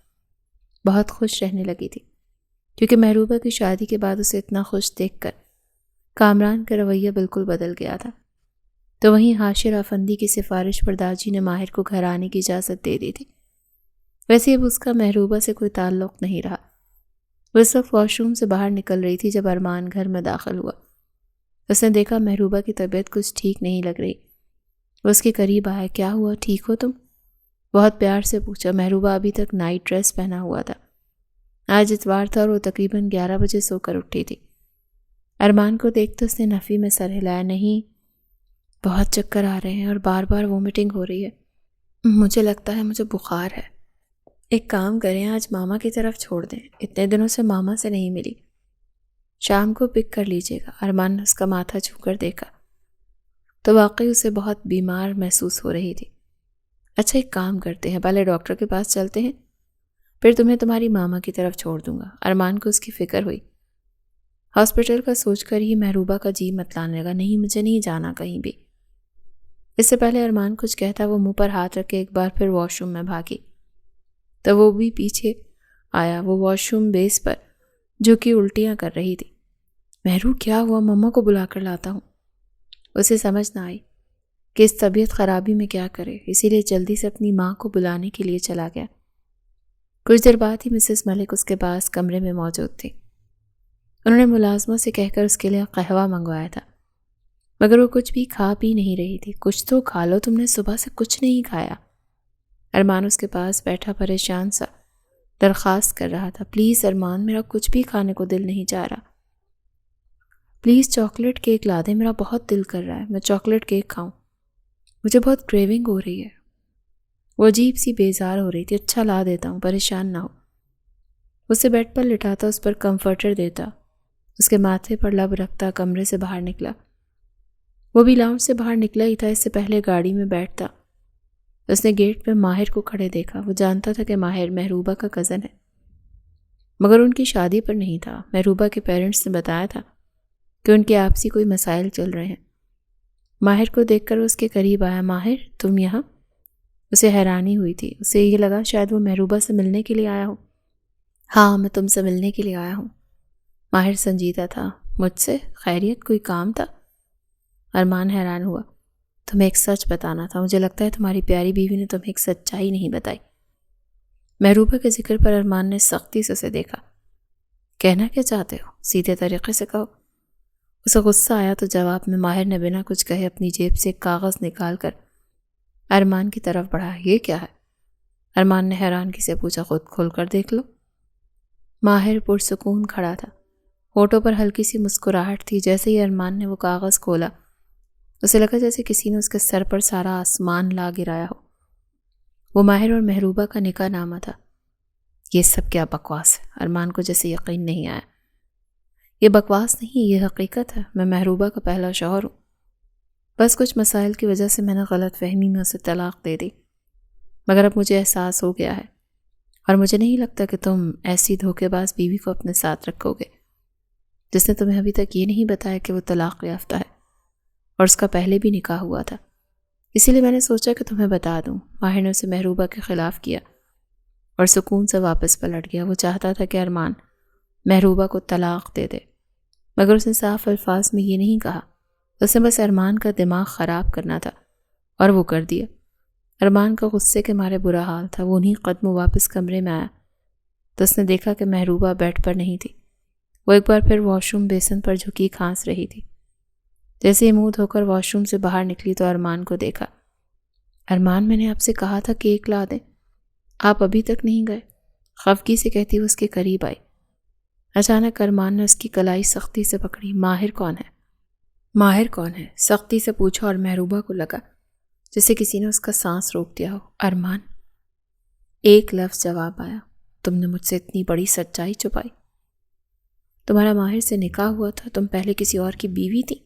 بہت خوش رہنے لگی تھی، کیونکہ محروبہ کی شادی کے بعد اسے اتنا خوش دیکھ کر کامران کا رویہ بالکل بدل گیا تھا۔ تو وہیں حاشر افندی کی سفارش پر داجی نے ماہر کو گھر آنے کی اجازت دے دی تھی۔ ویسے اب اس کا محروبہ سے کوئی تعلق نہیں رہا۔ وہ اس وقت واش روم سے باہر نکل رہی تھی جب ارمان گھر میں داخل ہوا۔ اس نے دیکھا محروبہ کی طبیعت کچھ ٹھیک نہیں لگ رہی۔ وہ اس کے قریب آیا۔ کیا ہوا، ٹھیک ہو تم؟ بہت پیار سے پوچھا۔ محروبہ ابھی تک نائٹ ڈریس پہنا ہوا تھا۔ آج اتوار تھا اور وہ تقریباً 11 بجے سو کر اٹھی تھی۔ ارمان کو دیکھتے اس نے نفی میں سر ہلایا۔ نہیں، بہت چکر آ رہے ہیں اور بار بار وومٹنگ ہو رہی ہے۔ مجھے لگتا ہے مجھے بخار ہے۔ ایک کام کریں، آج ماما کی طرف چھوڑ دیں، اتنے دنوں سے ماما سے نہیں ملی۔ شام کو پک کر لیجیے گا۔ ارمان نے اس کا ماتھا چھو کر دیکھا تو واقعی اسے بہت بیمار محسوس ہو رہی تھی۔ اچھا ایک کام کرتے ہیں، پہلے ڈاکٹر کے پاس چلتے ہیں، پھر تمہیں تمہاری ماما کی طرف چھوڑ دوں گا۔ ارمان کو اس کی فکر ہوئی۔ ہاسپٹل کا سوچ کر ہی محروبہ کا جی متلانے لگا۔ نہیں، مجھے نہیں جانا کہیں بھی۔ اس سے پہلے ارمان کچھ کہتا وہ منہ پر ہاتھ رکھ کے ایک بار پھر واش روم میں بھاگی، تو وہ بھی پیچھے آیا۔ وہ واش روم بیس پر جو کہ الٹیاں کر رہی تھی۔ محرو کیا ہوا؟ مما کو بلا کر لاتا ہوں۔ اسے سمجھ نہ آئی کہ اس طبیعت خرابی میں کیا کرے، اسی لیے جلدی سے اپنی ماں کو بلانے کے لیے چلا گیا۔ کچھ دیر بعد ہی مسز ملک اس کے پاس کمرے میں موجود تھی۔ انہوں نے ملازموں سے کہہ کر اس کے لیے قہوہ منگوایا تھا، مگر وہ کچھ بھی کھا پی نہیں رہی تھی۔ کچھ تو کھا لو، تم نے صبح سے کچھ نہیں کھایا۔ ارمان اس کے پاس بیٹھا پریشان سا درخواست کر رہا تھا۔ پلیز ارمان، میرا کچھ بھی کھانے کو دل نہیں چاہ رہا۔ پلیز چاکلیٹ کیک لا دے، میرا بہت دل کر رہا ہے، میں چاکلیٹ کیک کھاؤں، مجھے بہت کریونگ ہو رہی ہے۔ وہ عجیب سی بیزار ہو رہی تھی. اچھا لا دیتا ہوں، پریشان نہ ہو. اسے بیڈ پر لٹاتا، اس پر کمفرٹر دیتا، اس کے ماتھے پر لب رکھتا کمرے سے باہر نکلا. وہ بھی لاؤنج سے باہر نکلا ہی تھا، اس سے پہلے گاڑی میں بیٹھتا. اس نے گیٹ پہ ماہر کو کھڑے دیکھا. وہ جانتا تھا کہ ماہر محروبہ کا کزن ہے، مگر ان کی شادی پر نہیں تھا. محروبہ کے پیرنٹس نے بتایا تھا کہ ان کے آپسی کوئی مسائل چل رہے ہیں. ماہر کو دیکھ کر اس کے قریب آیا. ماہر، تم یہاں؟ اسے حیرانی ہوئی تھی. اسے یہ لگا شاید وہ محروبہ سے ملنے کے لیے آیا ہو. ہاں، میں تم سے ملنے کے لیے آیا ہوں. ماہر سنجیدہ تھا. مجھ سے؟ خیریت؟ کوئی کام تھا؟ ارمان حیران ہوا. تمہیں ایک سچ بتانا تھا. مجھے لگتا ہے تمہاری پیاری بیوی نے تمہیں ایک سچائی نہیں بتائی. محروبہ کے ذکر پر ارمان نے سختی سے اسے دیکھا. کہنا کیا چاہتے ہو؟ سیدھے طریقے سے کہو. اسے غصہ آیا تو جواب میں ماہر نے بنا کچھ کہے اپنی جیب سے ایک کاغذ نکال کر ارمان کی طرف بڑھایا. یہ کیا ہے؟ ارمان نے حیرانگی سے پوچھا. خود کھول کر دیکھ لو. ماہر پرسکون کھڑا تھا. ہونٹوں پر ہلکی سی مسکراہٹ تھی. جیسے ہی ارمان نے وہ کاغذ کھولا، اسے لگا جیسے کسی نے اس کے سر پر سارا آسمان لا گرایا ہو. وہ ماہر اور محروبہ کا نکاح نامہ تھا. یہ سب کیا بکواس ہے؟ ارمان کو جیسے یقین نہیں آیا. یہ بکواس نہیں، یہ حقیقت ہے. میں محروبہ کا پہلا شوہر ہوں. بس کچھ مسائل کی وجہ سے میں نے غلط فہمی میں اسے طلاق دے دی، مگر اب مجھے احساس ہو گیا ہے، اور مجھے نہیں لگتا کہ تم ایسی دھوکے باز بیوی کو اپنے ساتھ رکھو گے جس نے تمہیں ابھی تک یہ نہیں بتایا کہ وہ طلاق یافتہ ہے اور اس کا پہلے بھی نکاح ہوا تھا. اسی لیے میں نے سوچا کہ تمہیں بتا دوں. ماہر نے اسے محروبہ کے خلاف کیا اور سکون سے واپس پلٹ گیا. وہ چاہتا تھا کہ ارمان محروبہ کو طلاق دے دے، مگر اس نے صاف الفاظ میں یہ نہیں کہا. اس نے بس ارمان کا دماغ خراب کرنا تھا، اور وہ کر دیا. ارمان کا غصے کے مارے برا حال تھا. وہ انہیں قدموں واپس کمرے میں آیا تو اس نے دیکھا کہ محروبہ بیڈ پر نہیں تھی. وہ ایک بار پھر واش روم بیسن پر جھکی کھانس رہی تھی. جیسے ہی منہ دھو کر واش روم سے باہر نکلی تو ارمان کو دیکھا. ارمان، میں نے آپ سے کہا تھا کیک لا دیں، آپ ابھی تک نہیں گئے. خفگی سے کہتی وہ اس کے قریب آئی. اچانک ارمان نے اس کی کلائی سختی سے پکڑی. ماہر کون ہے؟ ماہر کون ہے؟ سختی سے پوچھا، اور محروبہ کو لگا جیسے کسی نے اس کا سانس روک دیا ہو. ارمان. ایک لفظ جواب آیا. تم نے مجھ سے اتنی بڑی سچائی چھپائی. تمہارا ماہر سے نکاح ہوا تھا، تم پہلے کسی اور کی بیوی تھی؟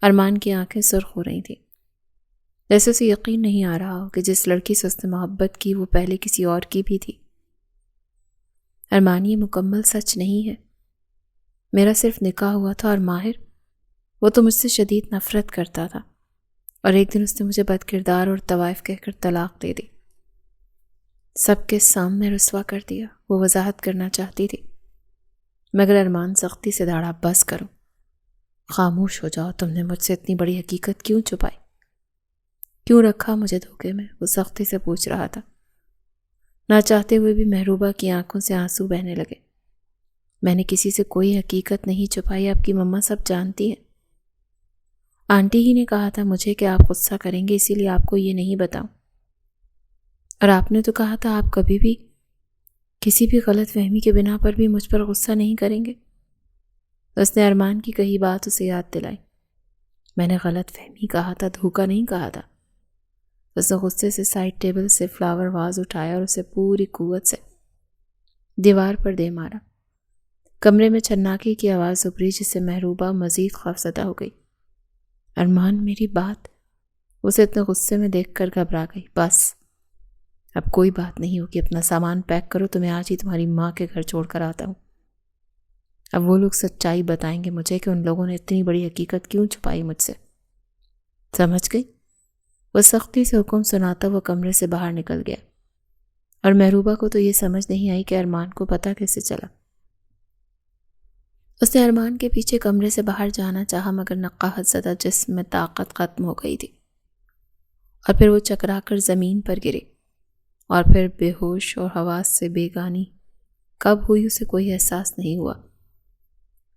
ارمان کی آنکھیں سرخ ہو رہی تھیں، جیسے اسے یقین نہیں آ رہا ہو کہ جس لڑکی سے اس نے محبت کی وہ پہلے کسی اور کی بھی تھی. ارمان، یہ مکمل سچ نہیں ہے. میرا صرف نکاح ہوا تھا، اور ماہر، وہ تو مجھ سے شدید نفرت کرتا تھا، اور ایک دن اس نے مجھے بد کردار اور طوائف کہہ کر طلاق دے دی. سب کے سامنے رسوا کر دیا. وہ وضاحت کرنا چاہتی تھی، مگر ارمان سختی سے دھاڑا. بس کرو، خاموش ہو جاؤ. تم نے مجھ سے اتنی بڑی حقیقت کیوں چھپائی؟ کیوں رکھا مجھے دھوکے میں؟ وہ سختی سے پوچھ رہا تھا. نہ چاہتے ہوئے بھی محروبہ کی آنکھوں سے آنسو بہنے لگے. میں نے کسی سے کوئی حقیقت نہیں چھپائی. آپ کی مما سب جانتی ہیں. آنٹی ہی نے کہا تھا مجھے کہ آپ غصہ کریں گے، اسی لیے آپ کو یہ نہیں بتاؤں. اور آپ نے تو کہا تھا آپ کبھی بھی کسی بھی غلط فہمی کے بنا پر بھی مجھ پر غصہ نہیں کریں گے. اس نے ارمان کی کہی بات اسے یاد دلائی. میں نے غلط فہمی کہا تھا، دھوکہ نہیں کہا تھا. اس نے غصے سے سائڈ ٹیبل سے فلاور واز اٹھایا اور اسے پوری قوت سے دیوار پر دے مارا. کمرے میں چھناکی کی آواز ابھری جس سے محروبہ مزید خوفزدہ ہو گئی. ارمان، میری بات. اسے اتنے غصے میں دیکھ کر گھبرا گئی. بس اب کوئی بات نہیں ہوگی. اپنا سامان پیک کرو، تمہیں آج ہی تمہاری ماں کے گھر چھوڑ کر آتا ہوں. اب وہ لوگ سچائی بتائیں گے مجھے کہ ان لوگوں نے اتنی بڑی حقیقت کیوں چھپائی مجھ سے. سمجھ گئی؟ وہ سختی سے حکم سناتا وہ کمرے سے باہر نکل گیا، اور محروبہ کو تو یہ سمجھ نہیں آئی کہ ارمان کو پتہ کیسے چلا. اس نے ارمان کے پیچھے کمرے سے باہر جانا چاہا، مگر نقاہت زدہ جسم میں طاقت ختم ہو گئی تھی، اور پھر وہ چکرا کر زمین پر گری، اور پھر بے ہوش اور حواس سے بیگانی کب ہوئی اسے کوئی احساس نہیں ہوا.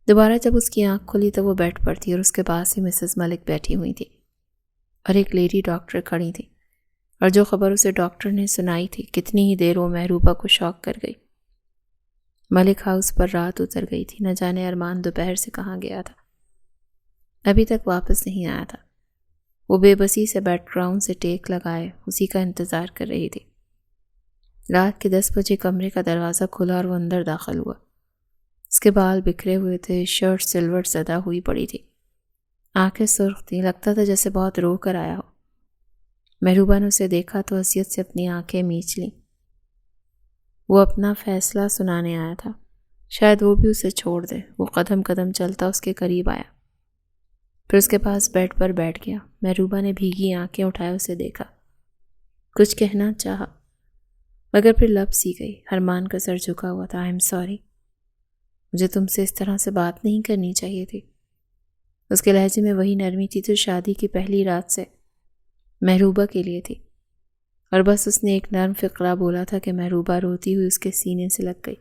دوبارہ جب اس کی آنکھ کھلی تو وہ بیڈ پر تھی، اور اس کے پاس ہی مسز ملک بیٹھی ہوئی تھی، اور ایک لیڈی ڈاکٹر کھڑی تھی. اور جو خبر اسے ڈاکٹر نے سنائی تھی، کتنی ہی دیر وہ محروبہ کو شوق کر گئی. ملک ہاؤس پر رات اتر گئی تھی. نہ جانے ارمان دوپہر سے کہاں گیا تھا، ابھی تک واپس نہیں آیا تھا. وہ بے بسی سے بیک گراؤنڈ سے ٹیک لگائے اسی کا انتظار کر رہی تھی۔ رات کے 10 بجے کمرے کا دروازہ کھلا اور وہ اندر داخل ہوا۔ اس کے بال بکھرے ہوئے تھے، شرٹ سلور زدہ ہوئی پڑی تھی، آنکھیں سرخ تھیں، لگتا تھا جیسے بہت رو کر آیا ہو۔ محروبہ نے اسے دیکھا تو حسیت سے اپنی آنکھیں میچ لیں۔ وہ اپنا فیصلہ سنانے آیا تھا، شاید وہ بھی اسے چھوڑ دے۔ وہ قدم قدم چلتا اس کے قریب آیا، پھر اس کے پاس بیڈ پر بیٹھ گیا۔ محروبہ نے بھیگی آنکھیں اٹھائے اسے دیکھا، کچھ کہنا چاہا مگر پھر لب سی گئی۔ ارمان کا سر جھکا ہوا تھا۔ آئی ایم سوری، مجھے تم سے اس طرح سے بات نہیں کرنی چاہیے تھی۔ اس کے لہجے میں وہی نرمی تھی جو شادی کی پہلی رات سے محروبہ کے لیے تھی، اور بس اس نے ایک نرم فقرہ بولا تھا کہ محروبہ روتی ہوئی اس کے سینے سے لگ گئی۔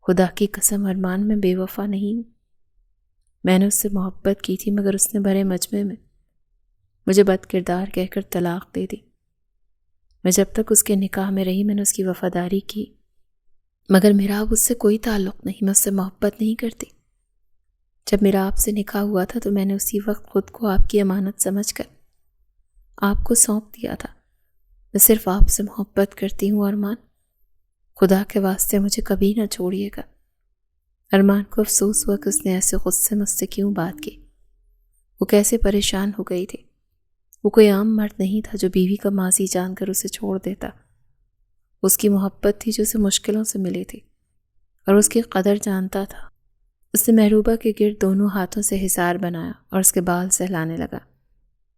خدا کی قسم ارمان، میں بے وفا نہیں ہوں۔ میں نے اس سے محبت کی تھی مگر اس نے بھرے مجمع میں مجھے بد کردار کہہ کر طلاق دے دی۔ میں جب تک اس کے نکاح میں رہی میں نے اس کی وفاداری کی، مگر میرا اب اس سے کوئی تعلق نہیں، میں اس سے محبت نہیں کرتی۔ جب میرا آپ سے نکاح ہوا تھا تو میں نے اسی وقت خود کو آپ کی امانت سمجھ کر آپ کو سونپ دیا تھا۔ میں صرف آپ سے محبت کرتی ہوں ارمان، خدا کے واسطے مجھے کبھی نہ چھوڑیے گا۔ ارمان کو افسوس ہوا کہ اس نے ایسے خود سے مجھ سے کیوں بات کی۔ وہ کیسے پریشان ہو گئی تھی۔ وہ کوئی عام مرد نہیں تھا جو بیوی کا ماضی جان کر اسے چھوڑ دیتا۔ اس کی محبت تھی جو اسے مشکلوں سے ملی تھی، اور اس کی قدر جانتا تھا۔ اس نے محروبہ کے گرد دونوں ہاتھوں سے حصار بنایا اور اس کے بال سہلانے لگا۔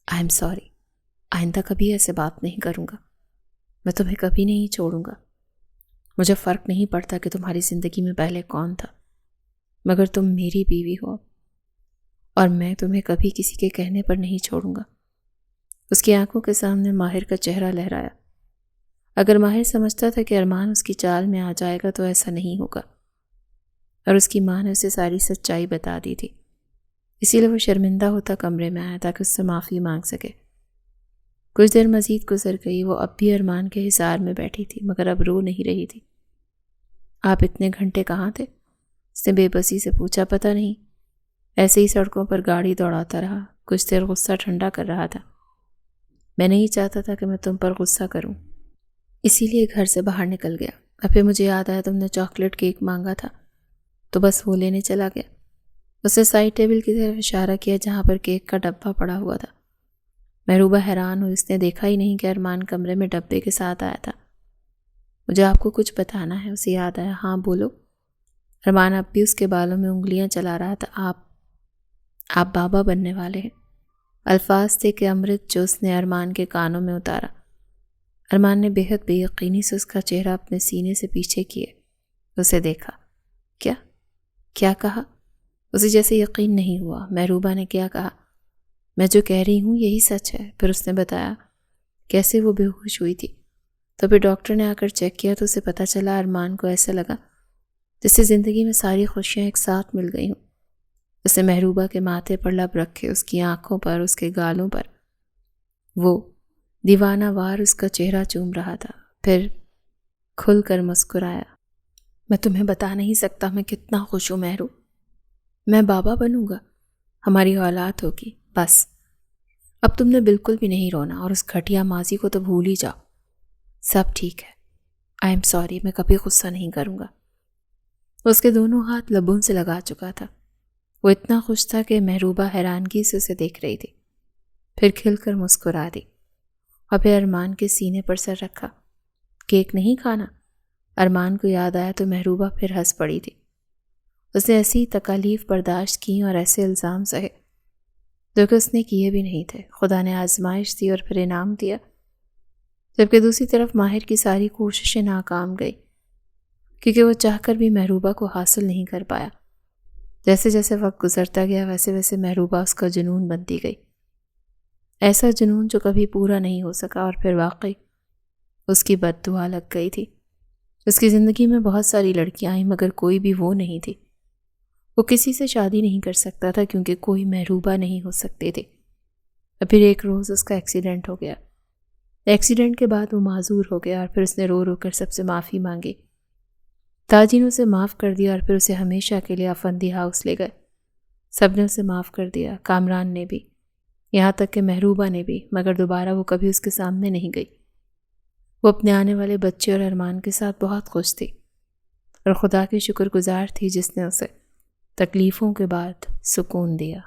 آئی ایم سوری، آئندہ کبھی ایسے بات نہیں کروں گا۔ میں تمہیں کبھی نہیں چھوڑوں گا۔ مجھے فرق نہیں پڑتا کہ تمہاری زندگی میں پہلے کون تھا، مگر تم میری بیوی ہو اور میں تمہیں کبھی کسی کے کہنے پر نہیں چھوڑوں گا۔ اس کی آنکھوں کے سامنے ماہر کا چہرہ لہرایا۔ اگر ماہر سمجھتا تھا کہ ارمان اس کی چال میں آ جائے گا تو ایسا نہیں ہوگا، اور اس کی ماں نے اسے ساری سچائی بتا دی تھی، اسی لیے وہ شرمندہ ہوتا کمرے میں آیا تاکہ اس سے معافی مانگ سکے۔ کچھ دیر مزید گزر گئی، وہ اب بھی ارمان کے حصار میں بیٹھی تھی مگر اب رو نہیں رہی تھی۔ آپ اتنے گھنٹے کہاں تھے؟ اس نے بے بسی سے پوچھا۔ پتہ نہیں، ایسے ہی سڑکوں پر گاڑی دوڑاتا رہا، کچھ دیر غصہ ٹھنڈا کر رہا تھا۔ میں نہیں چاہتا تھا کہ میں تم پر غصہ کروں، اسی لیے گھر سے باہر نکل گیا۔ اب پھر مجھے یاد آیا تم نے چاکلیٹ کیک مانگا تھا تو بس وہ لینے چلا گیا۔ اس نے سائڈ ٹیبل کی طرف اشارہ کیا جہاں پر کیک کا ڈبہ پڑا ہوا تھا۔ محروبہ حیران ہوئی، اس نے دیکھا ہی نہیں کہ ارمان کمرے میں ڈبے کے ساتھ آیا تھا۔ مجھے آپ کو کچھ بتانا ہے، اسے یاد آیا۔ ہاں بولو۔ ارمان اب بھی اس کے بالوں میں انگلیاں چلا رہا تھا۔ آپ بابا بننے والے ہیں، الفاظ تھے کہ امرت جو اس نے ارمان کے کانوں میں اتارا۔ ارمان نے بے حد بے یقینی سے اس کا چہرہ اپنے سینے سے پیچھے کیے اسے دیکھا۔ کیا کہا؟ اسے جیسے یقین نہیں ہوا۔ محروبہ نے کیا کہا؟ میں جو کہہ رہی ہوں یہی سچ ہے۔ پھر اس نے بتایا کیسے وہ بے ہوش ہوئی تھی، تو پھر ڈاکٹر نے آ کر چیک کیا تو اسے پتہ چلا ارمان کو ایسا لگا جس سے زندگی میں ساری خوشیاں ایک ساتھ مل گئی ہوں۔ اس نے محروبہ کے ماتھے پر لب رکھے، اس کی آنکھوں پر، اس کے گالوں پر وہ دیوانہ وار اس کا چہرہ چوم رہا تھا، پھر کھل کر مسکرایا۔ میں تمہیں بتا نہیں سکتا میں کتنا خوش ہوں محرو، میں بابا بنوں گا، ہماری اولاد ہوگی۔ بس اب تم نے بالکل بھی نہیں رونا اور اس گھٹیا ماضی کو تو بھول ہی جاؤ، سب ٹھیک ہے۔ آئی ایم سوری، میں کبھی غصہ نہیں کروں گا۔ اس کے دونوں ہاتھ لبوں سے لگا چکا تھا۔ وہ اتنا خوش تھا کہ محروبہ حیرانگی سے اسے دیکھ رہی تھی، پھر کھل کر مسکرا دی اور پھر ارمان کے سینے پر سر رکھا۔ کیک نہیں کھانا؟ ارمان کو یاد آیا تو محروبہ پھر ہنس پڑی تھی۔ اس نے ایسی تکالیف برداشت کی اور ایسے الزام سہے جو کہ اس نے کیے بھی نہیں تھے۔ خدا نے آزمائش دی اور پھر انعام دیا، جبکہ دوسری طرف ماہر کی ساری کوششیں ناکام گئی کیونکہ وہ چاہ کر بھی محروبہ کو حاصل نہیں کر پایا۔ جیسے جیسے وقت گزرتا گیا ویسے ویسے محروبہ اس کا جنون بنتی گئی، ایسا جنون جو کبھی پورا نہیں ہو سکا، اور پھر واقعی اس کی بد دعا لگ گئی تھی۔ اس کی زندگی میں بہت ساری لڑکیاں آئیں مگر کوئی بھی وہ نہیں تھی۔ وہ کسی سے شادی نہیں کر سکتا تھا کیونکہ کوئی محروبہ نہیں ہو سکتے تھے۔ اور پھر ایک روز اس کا ایکسیڈنٹ ہو گیا۔ ایکسیڈنٹ کے بعد وہ معذور ہو گیا اور پھر اس نے رو رو کر سب سے معافی مانگی۔ تاجی نے اسے معاف کر دیا اور پھر اسے ہمیشہ کے لیے افندی ہاؤس لے گئے۔ سب نے اسے معاف کر دیا، کامران نے بھی، یہاں تک کہ محروبہ نے بھی، مگر دوبارہ وہ کبھی اس کے سامنے نہیں گئی۔ وہ اپنے آنے والے بچے اور ارمان کے ساتھ بہت خوش تھی اور خدا کی شکر گزار تھی جس نے اسے تکلیفوں کے بعد سکون دیا۔